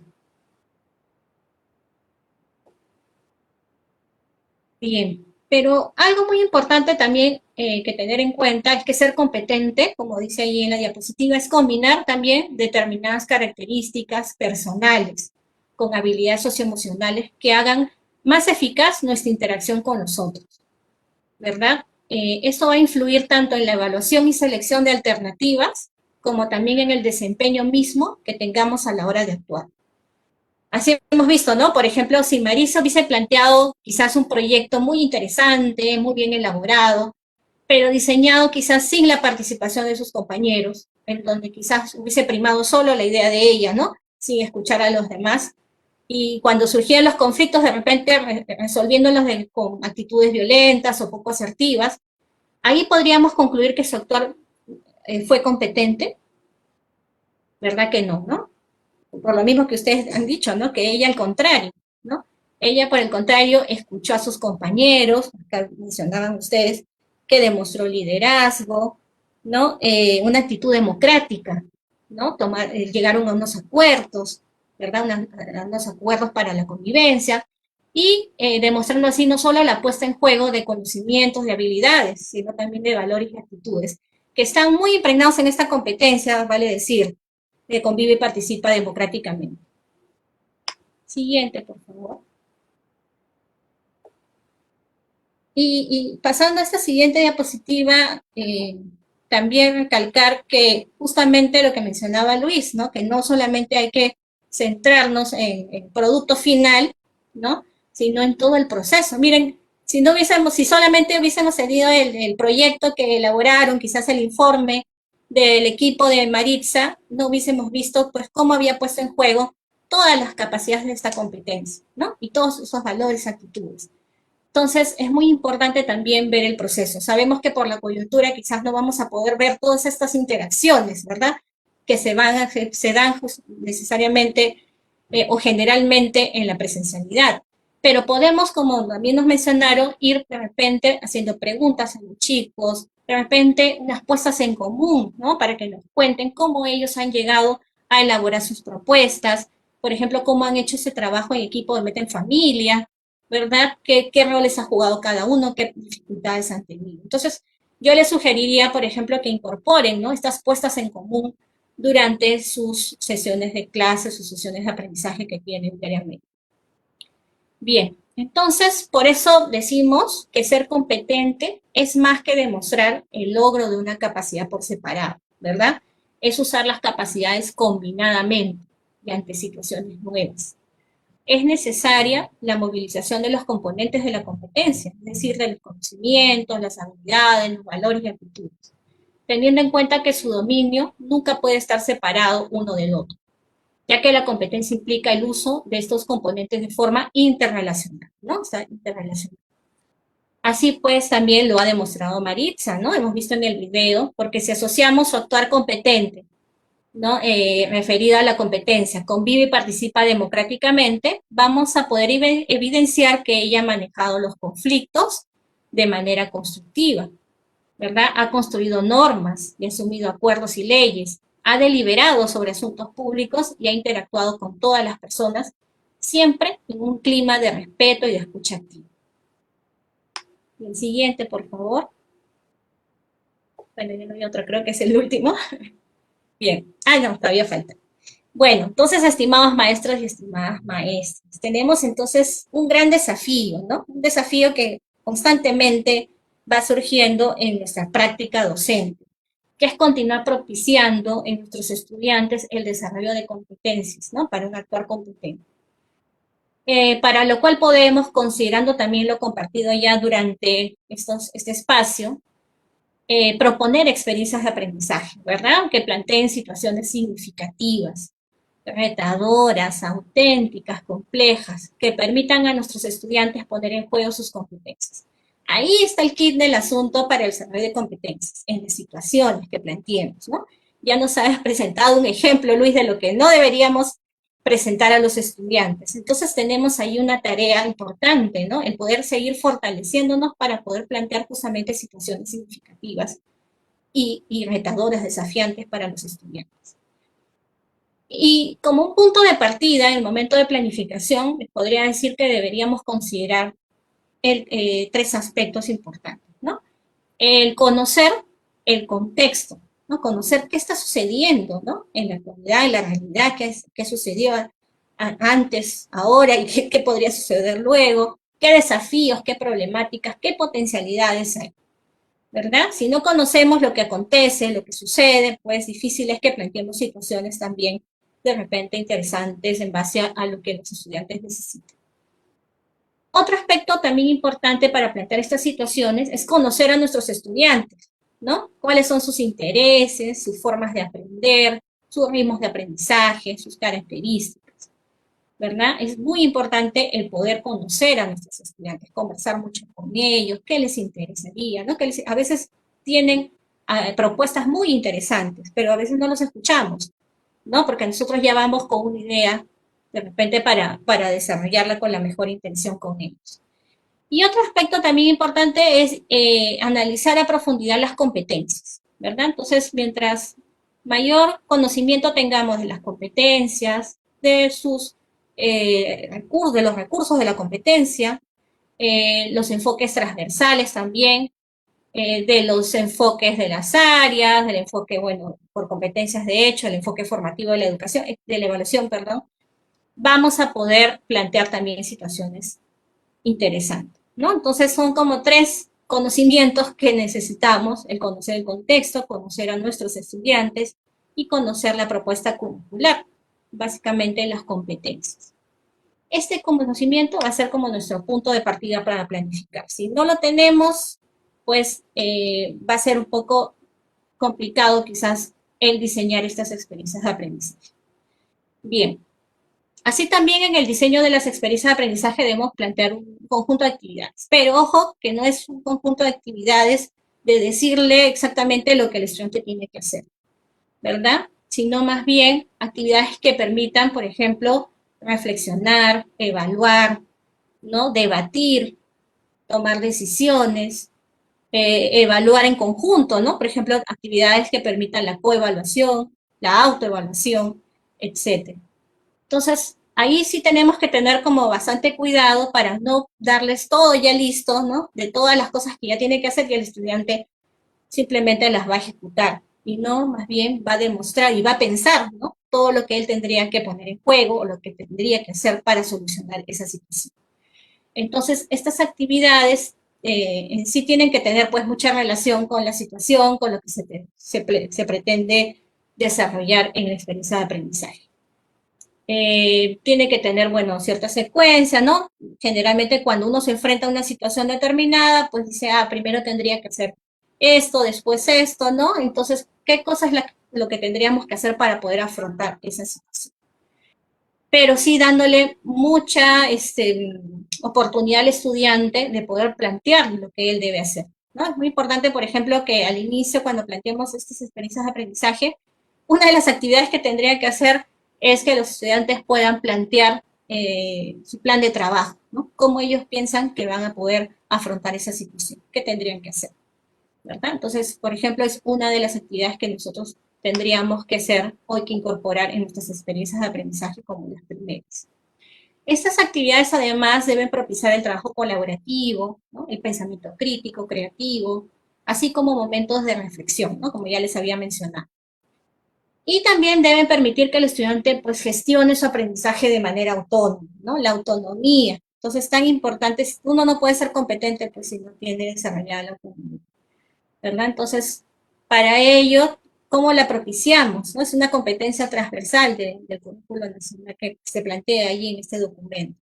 Bien, pero algo muy importante también que tener en cuenta es que ser competente, como dice ahí en la diapositiva, es combinar también determinadas características personales con habilidades socioemocionales que hagan más eficaz nuestra interacción con los otros, ¿verdad? Esto va a influir tanto en la evaluación y selección de alternativas, como también en el desempeño mismo que tengamos a la hora de actuar. Así hemos visto, ¿no? Por ejemplo, si Marisa hubiese planteado quizás un proyecto muy interesante, muy bien elaborado, pero diseñado quizás sin la participación de sus compañeros, en donde quizás hubiese primado solo la idea de ella, ¿no? Sin escuchar a los demás. Y cuando surgían los conflictos, de repente resolviéndolos con actitudes violentas o poco asertivas, ahí podríamos concluir que su actuar fue competente, ¿verdad que no, no? Por lo mismo que ustedes han dicho, ¿no? Que ella al contrario, ¿no? Ella, por el contrario, escuchó a sus compañeros, acá mencionaban ustedes, que demostró liderazgo, ¿no? Una actitud democrática, ¿no? Llegaron a unos acuerdos, ¿verdad? A unos acuerdos para la convivencia, y demostrando así no solo la puesta en juego de conocimientos, de habilidades, sino también de valores y actitudes, que están muy impregnados en esta competencia, vale decir, que convive y participa democráticamente. Siguiente, por favor. Y pasando a esta siguiente diapositiva, también recalcar que justamente lo que mencionaba Luis, ¿no? Que no solamente hay que centrarnos en el producto final, ¿no? Sino en todo el proceso. Miren, si solamente hubiésemos tenido el proyecto que elaboraron, quizás el informe del equipo de Maritza, no hubiésemos visto pues cómo había puesto en juego todas las capacidades de esta competencia, ¿no? Y todos esos valores, actitudes. Entonces, es muy importante también ver el proceso. Sabemos que por la coyuntura quizás no vamos a poder ver todas estas interacciones, ¿verdad? Que se dan necesariamente o generalmente en la presencialidad. Pero podemos, como también nos mencionaron, ir de repente haciendo preguntas a los chicos, de repente unas puestas en común, ¿no? Para que nos cuenten cómo ellos han llegado a elaborar sus propuestas, por ejemplo, cómo han hecho ese trabajo en equipo de Meta en Familia, ¿verdad? ¿Qué roles ha jugado cada uno? ¿Qué dificultades han tenido? Entonces, yo les sugeriría, por ejemplo, que incorporen, ¿no?, estas puestas en común durante sus sesiones de clase, sus sesiones de aprendizaje que tienen diariamente. Bien, entonces, por eso decimos que ser competente es más que demostrar el logro de una capacidad por separado, ¿verdad? Es usar las capacidades combinadamente y ante situaciones nuevas. Es necesaria la movilización de los componentes de la competencia, es decir, de los conocimientos, las habilidades, los valores y actitudes, teniendo en cuenta que su dominio nunca puede estar separado uno del otro, ya que la competencia implica el uso de estos componentes de forma interrelacional, ¿no? O sea, interrelacional. Así pues, también lo ha demostrado Maritza, ¿no? Hemos visto en el video, porque si asociamos su actuar competente, ¿no?, referida a la competencia, convive y participa democráticamente, vamos a poder evidenciar que ella ha manejado los conflictos de manera constructiva, ¿verdad? Ha construido normas y ha asumido acuerdos y leyes, ha deliberado sobre asuntos públicos y ha interactuado con todas las personas, siempre en un clima de respeto y de escucha activa. Y el siguiente, por favor. Bueno, yo no hay otro, creo que es el último. Bien. Ah, no, todavía falta. Bueno, entonces, estimados maestros y estimadas maestras, tenemos entonces un gran desafío, ¿no? Un desafío que constantemente va surgiendo en nuestra práctica docente, que es continuar propiciando en nuestros estudiantes el desarrollo de competencias, ¿no?, para un actuar competente. Para lo cual podemos, considerando también lo compartido ya durante este espacio, proponer experiencias de aprendizaje, ¿verdad?, que planteen situaciones significativas, retadoras, auténticas, complejas, que permitan a nuestros estudiantes poner en juego sus competencias. Ahí está el kit del asunto para el desarrollo de competencias, en las situaciones que planteemos, ¿no? Ya nos has presentado un ejemplo, Luis, de lo que no deberíamos presentar a los estudiantes. Entonces tenemos ahí una tarea importante, ¿no?, el poder seguir fortaleciéndonos para poder plantear justamente situaciones significativas y retadoras, desafiantes para los estudiantes. Y como un punto de partida, en el momento de planificación, les podría decir que deberíamos considerar tres aspectos importantes, ¿no? El conocer el contexto, ¿no? Conocer qué está sucediendo, ¿no?, en la actualidad, en la realidad, qué sucedió antes, ahora y qué podría suceder luego, qué desafíos, qué problemáticas, qué potencialidades hay, ¿verdad? Si no conocemos lo que acontece, lo que sucede, pues difícil es que planteemos situaciones también de repente interesantes en base a lo que los estudiantes necesitan. Otro aspecto también importante para plantear estas situaciones es conocer a nuestros estudiantes, ¿no? Cuáles son sus intereses, sus formas de aprender, sus ritmos de aprendizaje, sus características, ¿verdad? Es muy importante el poder conocer a nuestros estudiantes, conversar mucho con ellos, qué les interesaría, ¿no? A veces tienen propuestas muy interesantes, pero a veces no los escuchamos, ¿no? Porque nosotros ya vamos con una idea de repente para desarrollarla con la mejor intención con ellos. Y otro aspecto también importante es analizar a profundidad las competencias, ¿verdad? Entonces, mientras mayor conocimiento tengamos de las competencias, de los recursos de la competencia, los enfoques transversales también, de los enfoques de las áreas, del enfoque, bueno, por competencias de hecho, el enfoque formativo de la educación, de la evaluación, perdón, vamos a poder plantear también situaciones interesantes, ¿no? Entonces son como tres conocimientos que necesitamos: el conocer el contexto, conocer a nuestros estudiantes y conocer la propuesta curricular, básicamente las competencias. Este conocimiento va a ser como nuestro punto de partida para planificar. Si no lo tenemos, pues va a ser un poco complicado quizás el diseñar estas experiencias de aprendizaje. Bien. Así también en el diseño de las experiencias de aprendizaje debemos plantear un conjunto de actividades. Pero ojo, que no es un conjunto de actividades de decirle exactamente lo que el estudiante tiene que hacer, ¿verdad? Sino más bien actividades que permitan, por ejemplo, reflexionar, evaluar, ¿no?, debatir, tomar decisiones, evaluar en conjunto, ¿no? Por ejemplo, actividades que permitan la coevaluación, la autoevaluación, etc. Entonces, ahí sí tenemos que tener como bastante cuidado para no darles todo ya listo, ¿no? De todas las cosas que ya tiene que hacer y el estudiante simplemente las va a ejecutar y no, más bien va a demostrar y va a pensar, ¿no? Todo lo que él tendría que poner en juego o lo que tendría que hacer para solucionar esa situación. Entonces, estas actividades en sí tienen que tener pues mucha relación con la situación, con lo que se pretende desarrollar en la experiencia de aprendizaje. Tiene que tener, bueno, cierta secuencia, ¿no? Generalmente cuando uno se enfrenta a una situación determinada, pues dice, primero tendría que hacer esto, después esto, ¿no? Entonces, ¿qué cosa es lo que tendríamos que hacer para poder afrontar esa situación? Pero sí dándole mucha oportunidad al estudiante de poder plantear lo que él debe hacer, ¿no? Es muy importante, por ejemplo, que al inicio, cuando planteemos estas experiencias de aprendizaje, una de las actividades que tendría que hacer es que los estudiantes puedan plantear su plan de trabajo, ¿no? Cómo ellos piensan que van a poder afrontar esa situación, qué tendrían que hacer, ¿verdad? Entonces, por ejemplo, es una de las actividades que nosotros tendríamos que hacer o que incorporar en nuestras experiencias de aprendizaje como las primeras. Estas actividades además deben propiciar el trabajo colaborativo, ¿no? El pensamiento crítico, creativo, así como momentos de reflexión, ¿no? Como ya les había mencionado. Y también deben permitir que el estudiante pues gestione su aprendizaje de manera autónoma, ¿no? La autonomía. Entonces, tan importante, uno no puede ser competente pues si no tiene desarrollada la autonomía, ¿verdad? Entonces, para ello, ¿cómo la propiciamos? ¿No? Es una competencia transversal del currículo nacional que se plantea allí en este documento.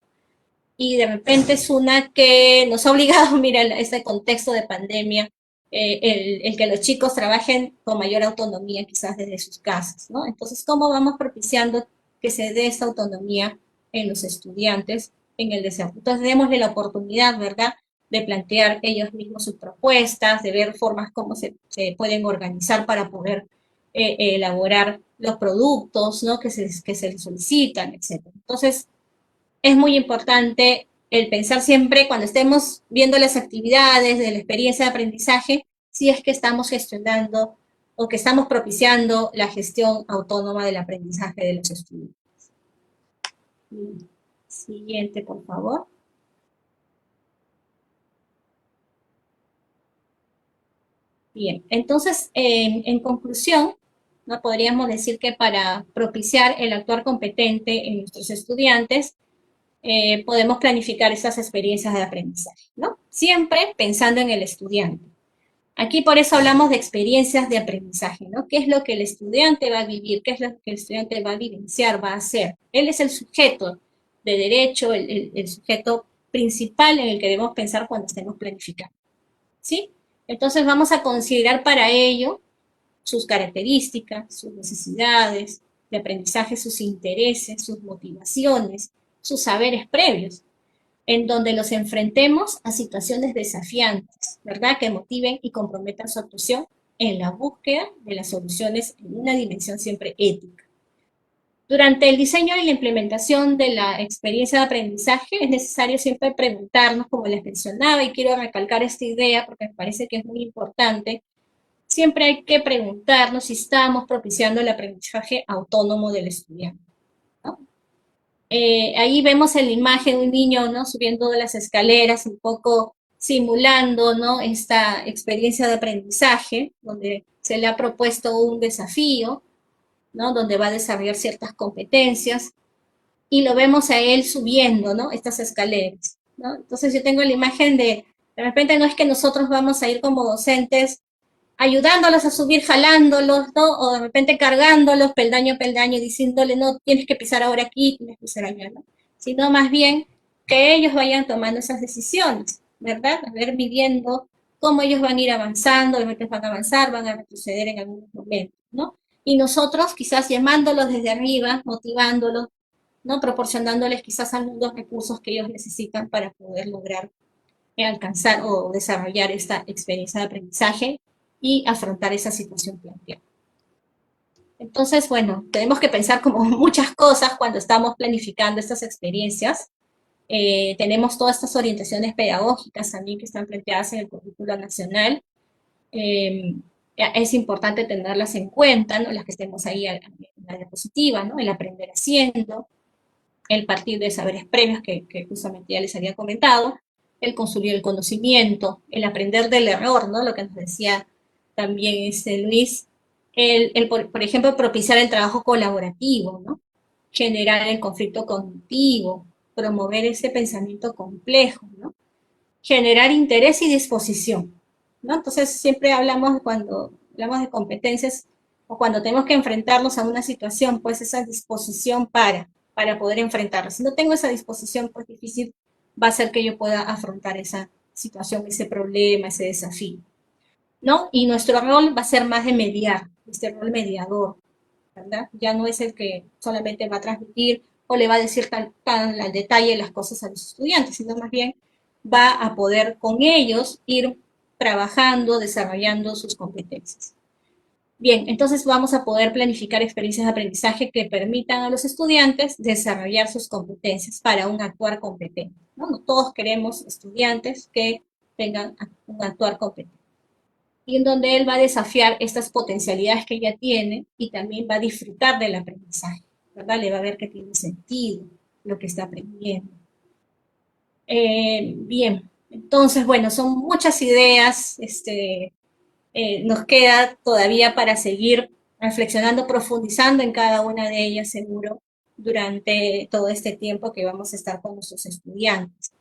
Y de repente es una que nos ha obligado, mira, este contexto de pandemia, el que los chicos trabajen con mayor autonomía quizás desde sus casas, ¿no? Entonces, ¿cómo vamos propiciando que se dé esta autonomía en los estudiantes en el desarrollo? Entonces, démosle la oportunidad, ¿verdad?, de plantear ellos mismos sus propuestas, de ver formas cómo se pueden organizar para poder elaborar los productos, ¿no?, que se les solicitan, etc. Entonces, es muy importante el pensar siempre cuando estemos viendo las actividades de la experiencia de aprendizaje, si es que estamos gestionando o que estamos propiciando la gestión autónoma del aprendizaje de los estudiantes. Siguiente, por favor. Bien, entonces, en conclusión, ¿no?, podríamos decir que para propiciar el actuar competente en nuestros estudiantes, podemos planificar estas experiencias de aprendizaje, ¿no? Siempre pensando en el estudiante. Aquí por eso hablamos de experiencias de aprendizaje, ¿no? ¿Qué es lo que el estudiante va a vivir? ¿Qué es lo que el estudiante va a vivenciar, va a hacer? Él es el sujeto de derecho, el sujeto principal en el que debemos pensar cuando estemos planificando, ¿sí? Entonces vamos a considerar para ello sus características, sus necesidades de aprendizaje, sus intereses, sus motivaciones, sus saberes previos, en donde los enfrentemos a situaciones desafiantes, ¿verdad?, que motiven y comprometan su actuación en la búsqueda de las soluciones en una dimensión siempre ética. Durante el diseño y la implementación de la experiencia de aprendizaje es necesario siempre preguntarnos, como les mencionaba, y quiero recalcar esta idea porque me parece que es muy importante, siempre hay que preguntarnos si estamos propiciando el aprendizaje autónomo del estudiante, ¿no? Ahí vemos en la imagen un niño, ¿no?, subiendo las escaleras, un poco simulando, ¿no?, esta experiencia de aprendizaje, donde se le ha propuesto un desafío, ¿no?, donde va a desarrollar ciertas competencias, y lo vemos a él subiendo, ¿no?, estas escaleras, ¿no? Entonces yo tengo la imagen de repente no es que nosotros vamos a ir como docentes ayudándolos a subir, jalándolos, ¿no?, o de repente cargándolos peldaño a peldaño, diciéndole, no, tienes que pisar ahora aquí, tienes que pisar allá, ¿no? Sino más bien que ellos vayan tomando esas decisiones, ¿verdad? A ver, midiendo cómo ellos van a ir avanzando, de repente van a avanzar, van a retroceder en algunos momentos, ¿no? Y nosotros quizás llamándolos desde arriba, motivándolos, ¿no?, proporcionándoles quizás algunos recursos que ellos necesitan para poder lograr alcanzar o desarrollar esta experiencia de aprendizaje y afrontar esa situación planteada. Entonces, bueno, tenemos que pensar como muchas cosas cuando estamos planificando estas experiencias. Tenemos todas estas orientaciones pedagógicas también que están planteadas en el currículo nacional. Es importante tenerlas en cuenta, ¿no? Las que estemos ahí en la diapositiva, ¿no? El aprender haciendo, el partir de saberes previos que justamente ya les había comentado, el construir el conocimiento, el aprender del error, ¿no? Lo que nos decía también Luis, por ejemplo, propiciar el trabajo colaborativo, ¿no? Generar el conflicto cognitivo, promover ese pensamiento complejo, ¿no? Generar interés y disposición, ¿no? Entonces, siempre hablamos, cuando hablamos de competencias, o cuando tenemos que enfrentarnos a una situación, pues esa disposición para poder enfrentarla. Si no tengo esa disposición, pues difícil va a ser que yo pueda afrontar esa situación, ese problema, ese desafío, ¿no? Y nuestro rol va a ser más de mediar, este rol mediador, ¿verdad? Ya no es el que solamente va a transmitir o le va a decir tan al detalle las cosas a los estudiantes, sino más bien va a poder con ellos ir trabajando, desarrollando sus competencias. Bien, entonces vamos a poder planificar experiencias de aprendizaje que permitan a los estudiantes desarrollar sus competencias para un actuar competente, ¿no? No todos queremos estudiantes que tengan un actuar competente. Y en donde él va a desafiar estas potencialidades que ella tiene y también va a disfrutar del aprendizaje, ¿verdad? Le va a ver que tiene sentido lo que está aprendiendo. Bien, entonces, bueno, son muchas ideas, nos queda todavía para seguir reflexionando, profundizando en cada una de ellas, seguro, durante todo este tiempo que vamos a estar con nuestros estudiantes.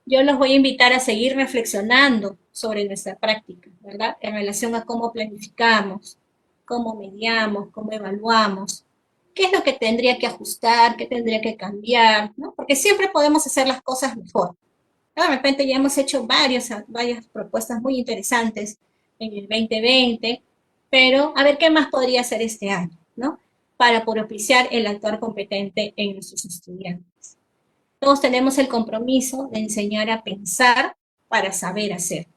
Yo los voy a invitar a seguir reflexionando sobre nuestra práctica, ¿verdad? En relación a cómo planificamos, cómo mediamos, cómo evaluamos, qué es lo que tendría que ajustar, qué tendría que cambiar, ¿no? Porque siempre podemos hacer las cosas mejor. De repente ya hemos hecho varias propuestas muy interesantes en el 2020, pero a ver qué más podría hacer este año, ¿no? Para propiciar el actuar competente en nuestros estudiantes. Todos tenemos el compromiso de enseñar a pensar para saber hacer.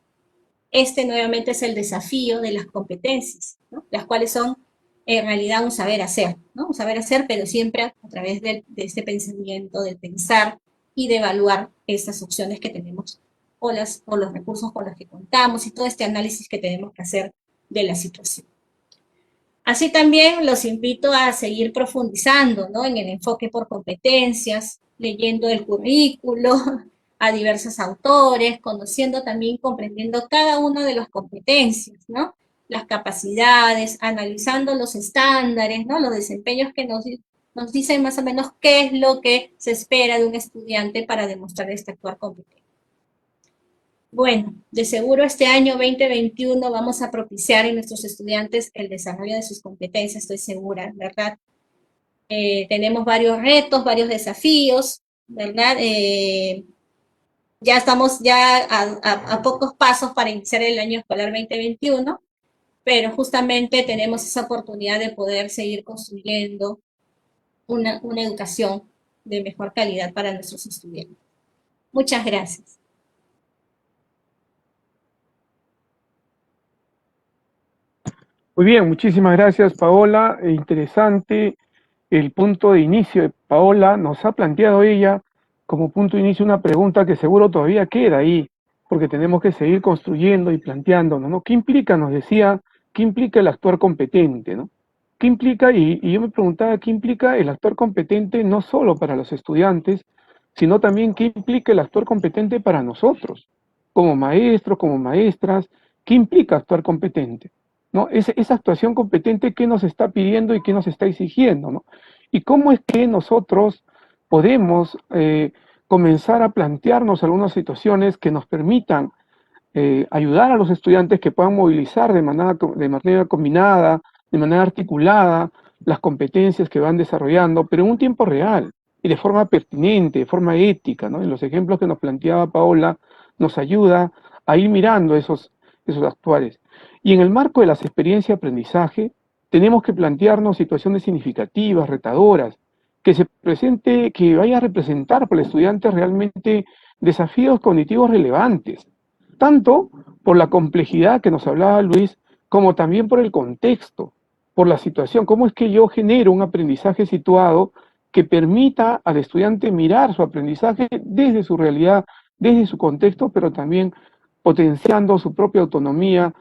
Este nuevamente es el desafío de las competencias, ¿no? Las cuales son en realidad un saber hacer, ¿no? Un saber hacer, pero siempre a través de este pensamiento, de pensar y de evaluar estas opciones que tenemos o los recursos con los que contamos y todo este análisis que tenemos que hacer de la situación. Así también los invito a seguir profundizando, ¿no? En el enfoque por competencias, leyendo el currículo, a diversos autores, conociendo también, comprendiendo cada una de las competencias, ¿no? Las capacidades, analizando los estándares, ¿no? Los desempeños que nos dicen más o menos qué es lo que se espera de un estudiante para demostrar este actuar competente. Bueno, de seguro este año 2021 vamos a propiciar en nuestros estudiantes el desarrollo de sus competencias, estoy segura, ¿verdad? Tenemos varios retos, varios desafíos, ¿verdad? Ya estamos a pocos pasos para iniciar el año escolar 2021, pero justamente tenemos esa oportunidad de poder seguir construyendo una educación de mejor calidad para nuestros estudiantes. Muchas gracias. Muy bien, muchísimas gracias, Paola. Interesante el punto de inicio de Paola. Nos ha planteado ella como punto de inicio una pregunta que seguro todavía queda ahí, porque tenemos que seguir construyendo y planteándonos, ¿no? ¿Qué implica? Nos decía, ¿qué implica el actuar competente, ¿no? ¿Qué implica? Y yo me preguntaba, ¿qué implica el actuar competente no solo para los estudiantes, sino también qué implica el actuar competente para nosotros, como maestros, como maestras? ¿Qué implica actuar competente? ¿No? Esa actuación competente, ¿qué nos está pidiendo y qué nos está exigiendo, ¿no? Y cómo es que nosotros podemos comenzar a plantearnos algunas situaciones que nos permitan ayudar a los estudiantes que puedan movilizar de manera combinada, de manera articulada, las competencias que van desarrollando, pero en un tiempo real y de forma pertinente, de forma ética, ¿no? En los ejemplos que nos planteaba Paola, nos ayuda a ir mirando esos actuares. Y en el marco de las experiencias de aprendizaje, tenemos que plantearnos situaciones significativas, retadoras, que vaya a representar para el estudiante realmente desafíos cognitivos relevantes, tanto por la complejidad que nos hablaba Luis, como también por el contexto, por la situación. ¿Cómo es que yo genero un aprendizaje situado que permita al estudiante mirar su aprendizaje desde su realidad, desde su contexto, pero también potenciando su propia autonomía,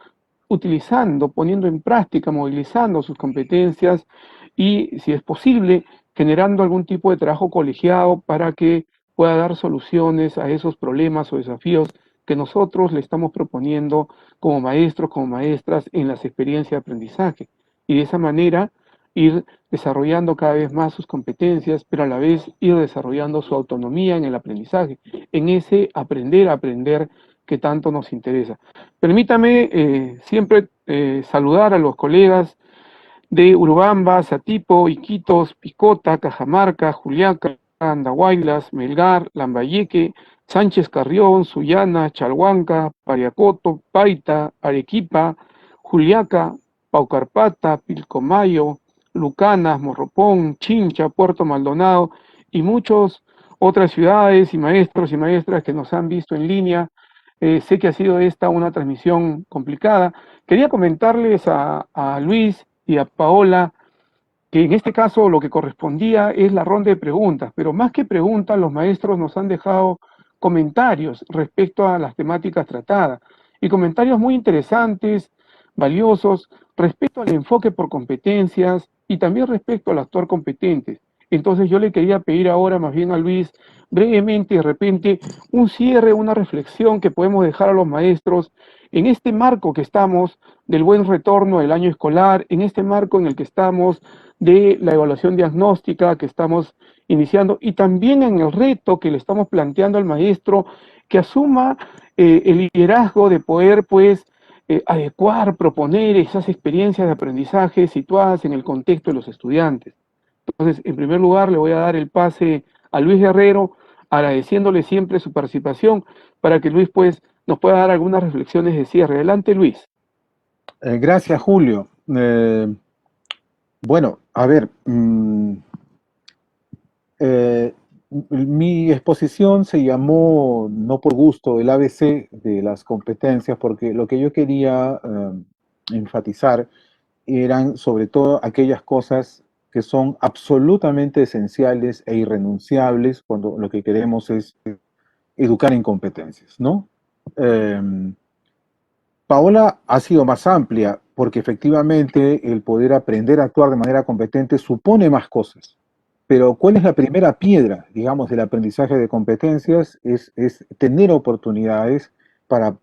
utilizando, poniendo en práctica, movilizando sus competencias y, si es posible, generando algún tipo de trabajo colegiado para que pueda dar soluciones a esos problemas o desafíos que nosotros le estamos proponiendo como maestros, como maestras en las experiencias de aprendizaje. Y de esa manera ir desarrollando cada vez más sus competencias, pero a la vez ir desarrollando su autonomía en el aprendizaje, en ese aprender a aprender que tanto nos interesa. Permítame siempre saludar a los colegas de Urubamba, Satipo, Iquitos, Picota, Cajamarca, Juliaca, Andahuaylas, Melgar, Lambayeque, Sánchez Carrión, Sullana, Chalhuanca, Pariacoto, Paita, Arequipa, Juliaca, Paucarpata, Pilcomayo, Lucanas, Morropón, Chincha, Puerto Maldonado y muchas otras ciudades y maestros y maestras que nos han visto en línea. Sé que ha sido esta una transmisión complicada. Quería comentarles a Luis y a Paola que en este caso lo que correspondía es la ronda de preguntas, pero más que preguntas, los maestros nos han dejado comentarios respecto a las temáticas tratadas y comentarios muy interesantes, valiosos, respecto al enfoque por competencias y también respecto al actuar competentes. Entonces yo le quería pedir ahora más bien a Luis brevemente, de repente, un cierre, una reflexión que podemos dejar a los maestros en este marco que estamos del buen retorno del año escolar, en este marco en el que estamos de la evaluación diagnóstica que estamos iniciando y también en el reto que le estamos planteando al maestro que asuma el liderazgo de poder pues adecuar, proponer esas experiencias de aprendizaje situadas en el contexto de los estudiantes. Entonces, en primer lugar, le voy a dar el pase a Luis Guerrero, agradeciéndole siempre su participación para que Luis pues nos pueda dar algunas reflexiones de cierre. Adelante, Luis. Gracias, Julio. Bueno, a ver, mi exposición se llamó, no por gusto, el ABC de las competencias, porque lo que yo quería enfatizar eran sobre todo aquellas cosas que son absolutamente esenciales e irrenunciables cuando lo que queremos es educar en competencias, ¿no? Paola ha sido más amplia porque efectivamente el poder aprender a actuar de manera competente supone más cosas. Pero ¿cuál es la primera piedra, digamos, del aprendizaje de competencias? Es tener oportunidades para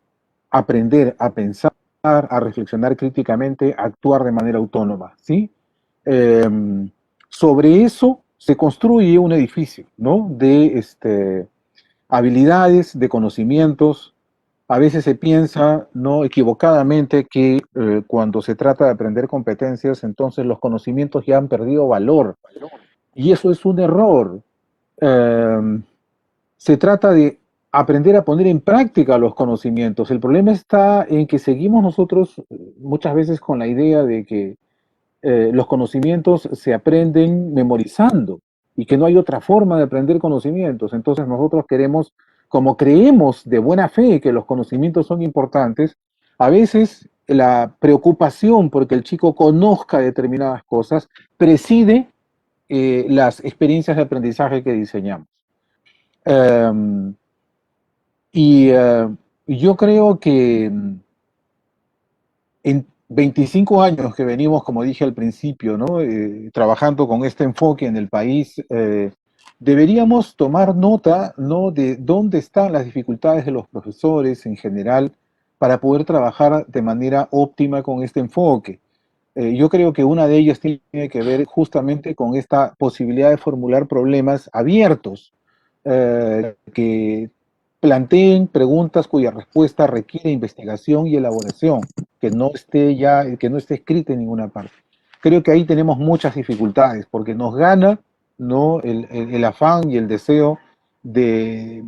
aprender a pensar, a reflexionar críticamente, a actuar de manera autónoma, ¿sí? Sobre eso se construye un edificio, ¿no? De habilidades, de conocimientos. A veces se piensa, no equivocadamente, que cuando se trata de aprender competencias, entonces los conocimientos ya han perdido valor. Y eso es un error. Se trata de aprender a poner en práctica los conocimientos. El problema está en que seguimos nosotros muchas veces con la idea de que los conocimientos se aprenden memorizando y que no hay otra forma de aprender conocimientos. Entonces nosotros queremos, como creemos de buena fe que los conocimientos son importantes, a veces la preocupación porque el chico conozca determinadas cosas preside las experiencias de aprendizaje que diseñamos. Yo creo que en 25 años que venimos, como dije al principio, ¿no? Trabajando con este enfoque en el país, deberíamos tomar nota, ¿no? De dónde están las dificultades de los profesores en general para poder trabajar de manera óptima con este enfoque. Yo creo que una de ellas tiene que ver justamente con esta posibilidad de formular problemas abiertos, que planteen preguntas cuya respuesta requiere investigación y elaboración, que no esté escrita en ninguna parte. Creo que ahí tenemos muchas dificultades, porque nos gana, ¿no? el afán y el deseo de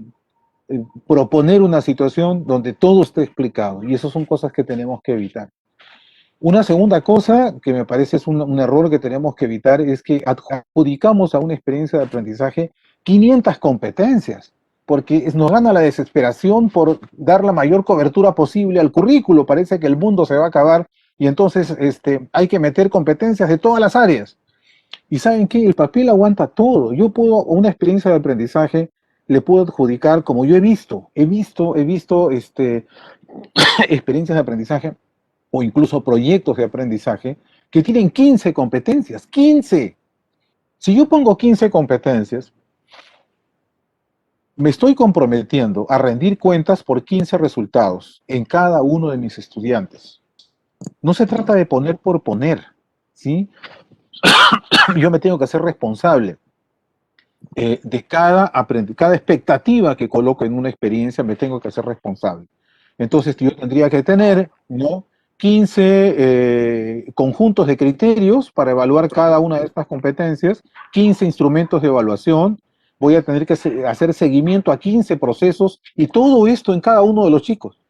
proponer una situación donde todo esté explicado, y eso son cosas que tenemos que evitar. Una segunda cosa que me parece es un error que tenemos que evitar es que adjudicamos a una experiencia de aprendizaje 500 competencias, porque nos gana la desesperación por dar la mayor cobertura posible al currículo. Parece que el mundo se va a acabar y entonces hay que meter competencias de todas las áreas. Y ¿saben qué? El papel aguanta todo. Yo puedo, una experiencia de aprendizaje, le puedo adjudicar, como yo he visto experiencias de aprendizaje o incluso proyectos de aprendizaje que tienen 15 competencias, 15. Si yo pongo 15 competencias, me estoy comprometiendo a rendir cuentas por 15 resultados en cada uno de mis estudiantes. No se trata de poner por poner, ¿sí? Yo me tengo que hacer responsable de cada expectativa que coloco en una experiencia, me tengo que hacer responsable. Entonces yo tendría que tener, ¿no?, 15 conjuntos de criterios para evaluar cada una de estas competencias, 15 instrumentos de evaluación, voy a tener que hacer seguimiento a 15 procesos y todo esto en cada uno de los chicos.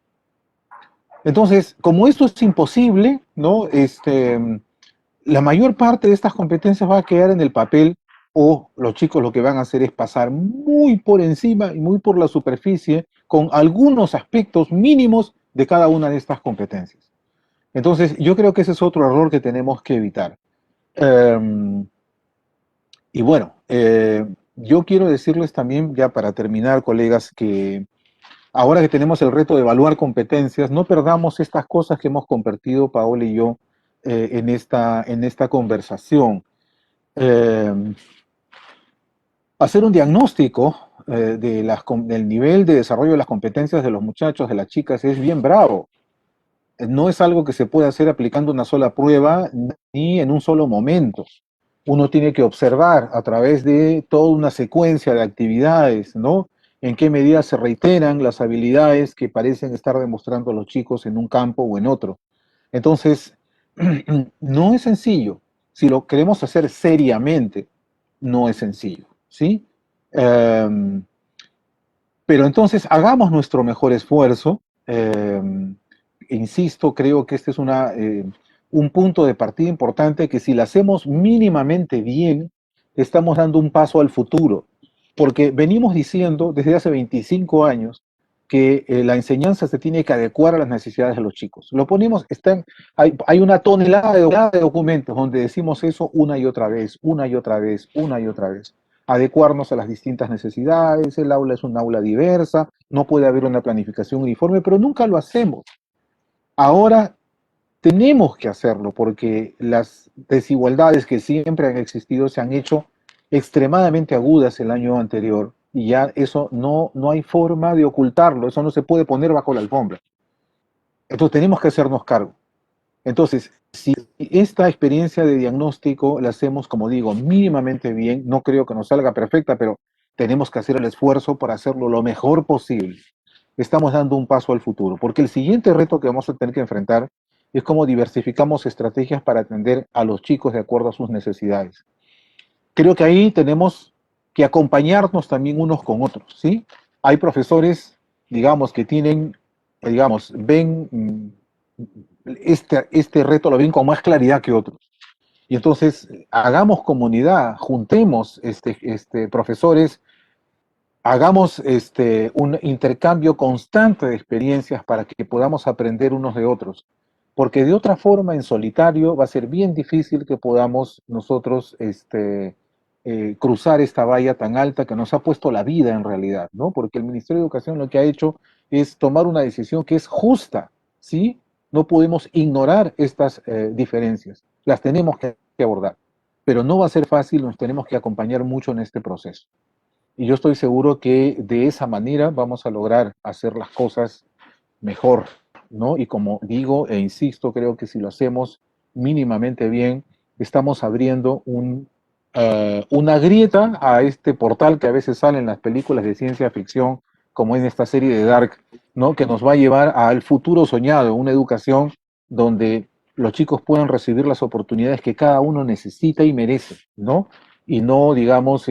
Entonces, como esto es imposible, ¿no?, la mayor parte de estas competencias va a quedar en el papel, o los chicos lo que van a hacer es pasar muy por encima y muy por la superficie con algunos aspectos mínimos de cada una de estas competencias. Entonces, yo creo que ese es otro error que tenemos que evitar. Y bueno, yo quiero decirles también, ya para terminar, colegas, que ahora que tenemos el reto de evaluar competencias, no perdamos estas cosas que hemos compartido Paola y yo en esta conversación. Hacer un diagnóstico del nivel de desarrollo de las competencias de los muchachos, de las chicas, es bien bravo. No es algo que se puede hacer aplicando una sola prueba ni en un solo momento. Uno tiene que observar a través de toda una secuencia de actividades, ¿no?, en qué medida se reiteran las habilidades que parecen estar demostrando los chicos en un campo o en otro. Entonces, no es sencillo. Si lo queremos hacer seriamente, no es sencillo, ¿sí? Pero entonces hagamos nuestro mejor esfuerzo. Insisto, creo que este es un punto de partida importante que si lo hacemos mínimamente bien, estamos dando un paso al futuro. Porque venimos diciendo desde hace 25 años que la enseñanza se tiene que adecuar a las necesidades de los chicos. Lo ponemos, hay una tonelada de documentos donde decimos eso una y otra vez, una y otra vez, una y otra vez. Adecuarnos a las distintas necesidades, el aula es un aula diversa, no puede haber una planificación uniforme, pero nunca lo hacemos. Ahora tenemos que hacerlo porque las desigualdades que siempre han existido se han hecho extremadamente agudas el año anterior y ya eso no hay forma de ocultarlo, eso no se puede poner bajo la alfombra. Entonces tenemos que hacernos cargo. Entonces, si esta experiencia de diagnóstico la hacemos, como digo, mínimamente bien, no creo que nos salga perfecta, pero tenemos que hacer el esfuerzo para hacerlo lo mejor posible. Estamos dando un paso al futuro, porque el siguiente reto que vamos a tener que enfrentar es cómo diversificamos estrategias para atender a los chicos de acuerdo a sus necesidades. Creo que ahí tenemos que acompañarnos también unos con otros, ¿sí? Hay profesores, digamos, que ven este reto, lo ven con más claridad que otros. Y entonces, hagamos comunidad, juntemos profesores, hagamos un intercambio constante de experiencias para que podamos aprender unos de otros. Porque de otra forma, en solitario, va a ser bien difícil que podamos nosotros cruzar esta valla tan alta que nos ha puesto la vida en realidad, ¿no? Porque el Ministerio de Educación lo que ha hecho es tomar una decisión que es justa, ¿sí? No podemos ignorar estas diferencias, las tenemos que abordar, pero no va a ser fácil, nos tenemos que acompañar mucho en este proceso. Y yo estoy seguro que de esa manera vamos a lograr hacer las cosas mejor, ¿no? Y como digo e insisto, creo que si lo hacemos mínimamente bien, estamos abriendo una grieta a este portal que a veces sale en las películas de ciencia ficción, como en esta serie de Dark, ¿no?, que nos va a llevar al futuro soñado, una educación donde los chicos puedan recibir las oportunidades que cada uno necesita y merece, ¿no? Y no, digamos,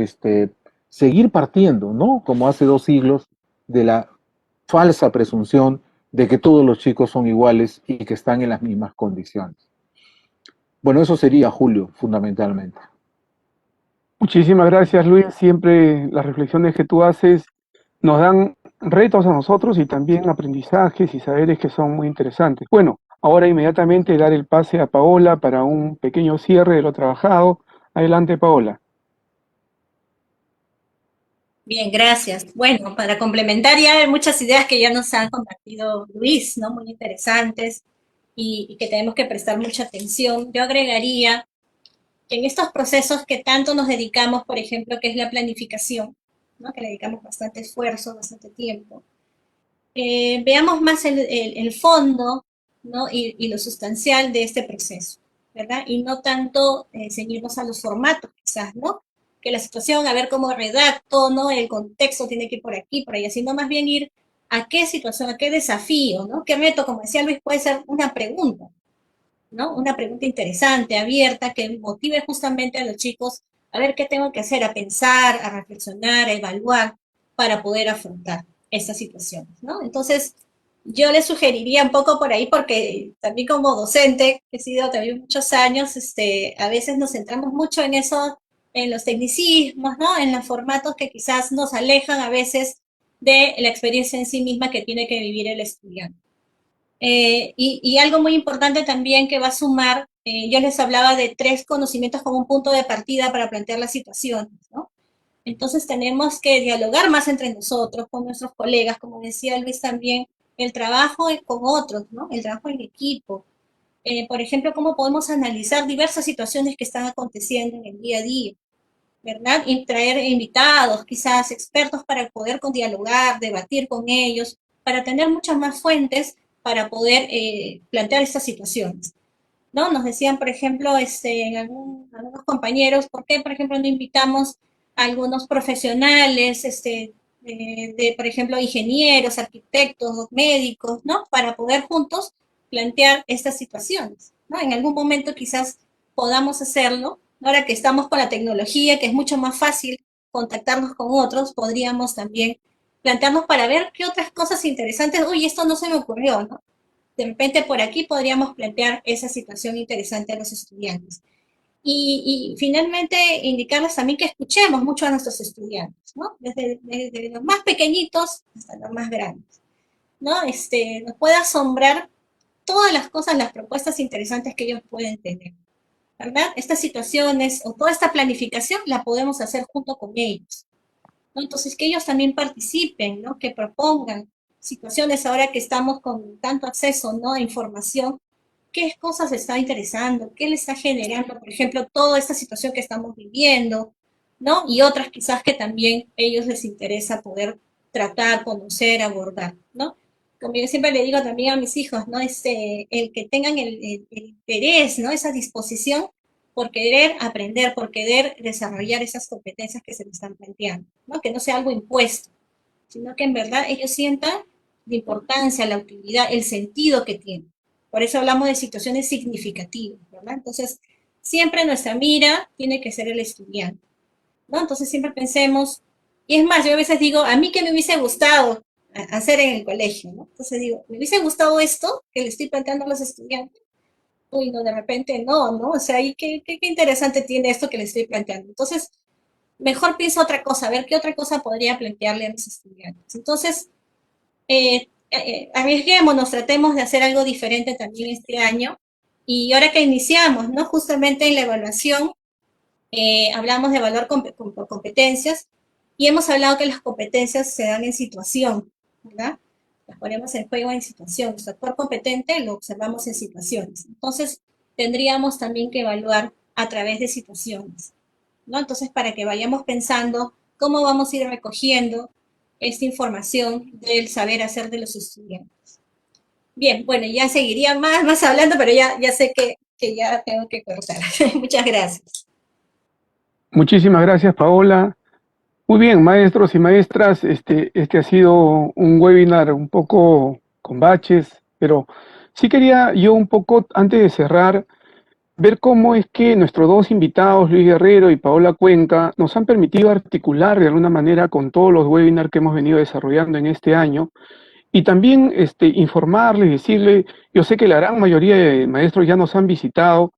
seguir partiendo, ¿no?, como hace 2 siglos, de la falsa presunción de que todos los chicos son iguales y que están en las mismas condiciones. Bueno, eso sería, Julio, fundamentalmente. Muchísimas gracias, Luis. Siempre las reflexiones que tú haces nos dan retos a nosotros y también aprendizajes y saberes que son muy interesantes. Bueno, ahora inmediatamente dar el pase a Paola para un pequeño cierre de lo trabajado, Adelante, Paola. Bien, gracias. Bueno, para complementar ya hay muchas ideas que ya nos ha compartido Luis, ¿no? Muy interesantes y que tenemos que prestar mucha atención. Yo agregaría que en estos procesos que tanto nos dedicamos, por ejemplo, que es la planificación, ¿no? Que le dedicamos bastante esfuerzo, bastante tiempo, veamos más el fondo, ¿no? Y lo sustancial de este proceso, ¿verdad? Y no tanto ceñirnos a los formatos, quizás, ¿no? Que la situación, a ver cómo redacto, ¿no? El contexto tiene que ir por aquí, por allá, sino más bien ir a qué situación, a qué desafío, ¿no? ¿Qué reto? Como decía Luis, puede ser una pregunta, ¿no? Una pregunta interesante, abierta, que motive justamente a los chicos a ver qué tengo que hacer, a pensar, a reflexionar, a evaluar para poder afrontar estas situaciones, ¿no? Entonces, yo les sugeriría un poco por ahí, porque también como docente, que he sido también muchos años, a veces nos centramos mucho en eso, en los tecnicismos, ¿no? En los formatos que quizás nos alejan a veces de la experiencia en sí misma que tiene que vivir el estudiante. Y algo muy importante también que va a sumar, yo les hablaba de 3 conocimientos como un punto de partida para plantear las situaciones, ¿no? Entonces tenemos que dialogar más entre nosotros, con nuestros colegas, como decía Luis también, el trabajo con otros, ¿no? El trabajo en equipo. Por ejemplo, cómo podemos analizar diversas situaciones que están aconteciendo en el día a día, ¿verdad? Y traer invitados, quizás expertos para poder dialogar, debatir con ellos, para tener muchas más fuentes para poder plantear estas situaciones, ¿no? Nos decían, por ejemplo, en algunos compañeros, ¿por qué, por ejemplo, no invitamos a algunos profesionales, por ejemplo, ingenieros, arquitectos, médicos, ¿no? Para poder juntos plantear estas situaciones, ¿no? En algún momento quizás podamos hacerlo. Ahora que estamos con la tecnología, que es mucho más fácil contactarnos con otros, podríamos también plantearnos para ver qué otras cosas interesantes, uy, esto no se me ocurrió, ¿no? De repente por aquí podríamos plantear esa situación interesante a los estudiantes. Y finalmente indicarles también que escuchemos mucho a nuestros estudiantes, ¿no? Desde los más pequeñitos hasta los más grandes, ¿no? Nos puede asombrar todas las cosas, las propuestas interesantes que ellos pueden tener, ¿verdad? Estas situaciones o toda esta planificación la podemos hacer junto con ellos, ¿no? Entonces, que ellos también participen, ¿no? Que propongan situaciones ahora que estamos con tanto acceso, ¿no? A información, qué cosas les está interesando, qué les está generando, por ejemplo, toda esta situación que estamos viviendo, ¿no? Y otras quizás que también a ellos les interesa poder tratar, conocer, abordar, ¿no? Como yo siempre le digo también a mis hijos, ¿no? El que tengan el interés, ¿no? Esa disposición por querer aprender, por querer desarrollar esas competencias que se les están planteando, ¿no? Que no sea algo impuesto, sino que en verdad ellos sientan la importancia, la utilidad, el sentido que tiene. Por eso hablamos de situaciones significativas, ¿verdad? Entonces, siempre nuestra mira tiene que ser el estudiante, ¿no? Entonces, siempre pensemos, y es más, yo a veces digo, a mí que me hubiese gustado hacer en el colegio, ¿no? Entonces digo, ¿me hubiese gustado esto que le estoy planteando a los estudiantes? Uy, no, de repente no, ¿no? O sea, ¿y qué interesante tiene esto que le estoy planteando? Entonces, mejor piensa otra cosa, a ver qué otra cosa podría plantearle a los estudiantes. Entonces, arriesguémonos, tratemos de hacer algo diferente también este año. Y ahora que iniciamos, ¿no? Justamente en la evaluación, hablamos de evaluar por competencias y hemos hablado que las competencias se dan en situación, ¿verdad? Las ponemos en juego en situación. Nuestro actor competente lo observamos en situaciones. Entonces, tendríamos también que evaluar a través de situaciones, ¿no? Entonces, para que vayamos pensando cómo vamos a ir recogiendo esta información del saber hacer de los estudiantes. Bien, bueno, ya seguiría más hablando, pero ya sé que ya tengo que cortar. Muchas gracias. Muchísimas gracias, Paola. Muy bien, maestros y maestras, este ha sido un webinar un poco con baches, pero sí quería yo un poco, antes de cerrar, ver cómo es que nuestros dos invitados, Luis Guerrero y Paola Cuenca, nos han permitido articular de alguna manera con todos los webinars que hemos venido desarrollando en este año y también informarles, decirles, yo sé que la gran mayoría de maestros ya nos han visitado,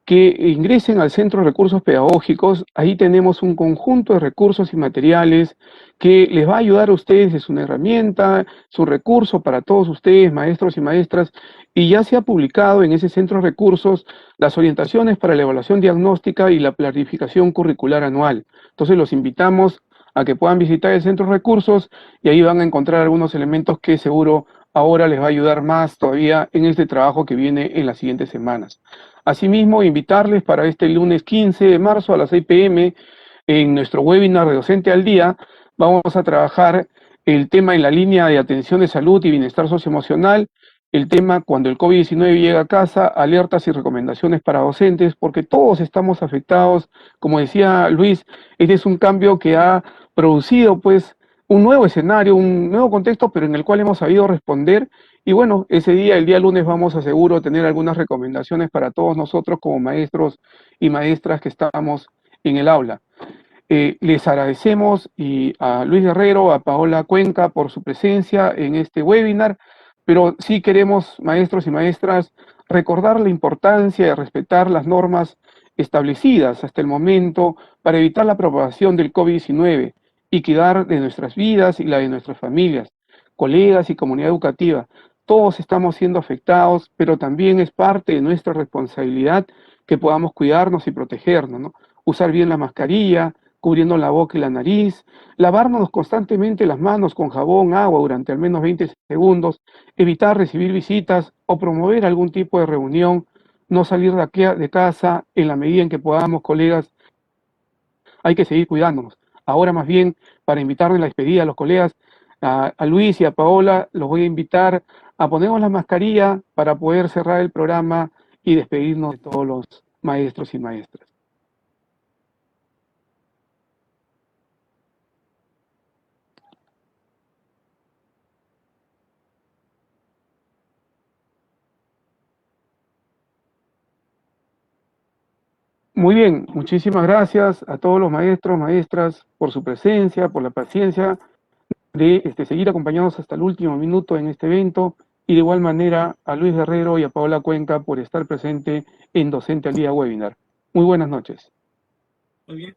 que ingresen al Centro de Recursos Pedagógicos. Ahí tenemos un conjunto de recursos y materiales que les va a ayudar a ustedes, es una herramienta, es un recurso para todos ustedes, maestros y maestras, y ya se ha publicado en ese Centro de Recursos las orientaciones para la evaluación diagnóstica y la planificación curricular anual. Entonces los invitamos a que puedan visitar el Centro de Recursos y ahí van a encontrar algunos elementos que seguro ahora les va a ayudar más todavía en este trabajo que viene en las siguientes semanas. Asimismo, invitarles para este lunes 15 de marzo a las 6 p.m. en nuestro webinar de Docente al Día. Vamos a trabajar el tema en la línea de atención de salud y bienestar socioemocional, el tema cuando el COVID-19 llega a casa, alertas y recomendaciones para docentes, porque todos estamos afectados. Como decía Luis, este es un cambio que ha producido pues un nuevo escenario, un nuevo contexto, pero en el cual hemos sabido responder. Y bueno, ese día, el día lunes, vamos a seguro tener algunas recomendaciones para todos nosotros como maestros y maestras que estamos en el aula. Les agradecemos a Luis Guerrero, a Paola Cuenca por su presencia en este webinar, pero sí queremos, maestros y maestras, recordar la importancia de respetar las normas establecidas hasta el momento para evitar la propagación del COVID-19 y cuidar de nuestras vidas y la de nuestras familias, colegas y comunidad educativa. Todos estamos siendo afectados, pero también es parte de nuestra responsabilidad que podamos cuidarnos y protegernos, ¿no? Usar bien la mascarilla, cubriendo la boca y la nariz, lavarnos constantemente las manos con jabón, agua durante al menos 20 segundos, evitar recibir visitas o promover algún tipo de reunión, no salir de casa en la medida en que podamos, colegas. Hay que seguir cuidándonos. Ahora más bien, para invitarles la despedida a los colegas, a Luis y a Paola, los voy a invitar a ponernos la mascarilla para poder cerrar el programa y despedirnos de todos los maestros y maestras. Muy bien, muchísimas gracias a todos los maestros, maestras, por su presencia, por la paciencia de seguir acompañándonos hasta el último minuto en este evento, y de igual manera a Luis Guerrero y a Paola Cuenca por estar presente en Docente al Día Webinar. Muy buenas noches. Muy bien.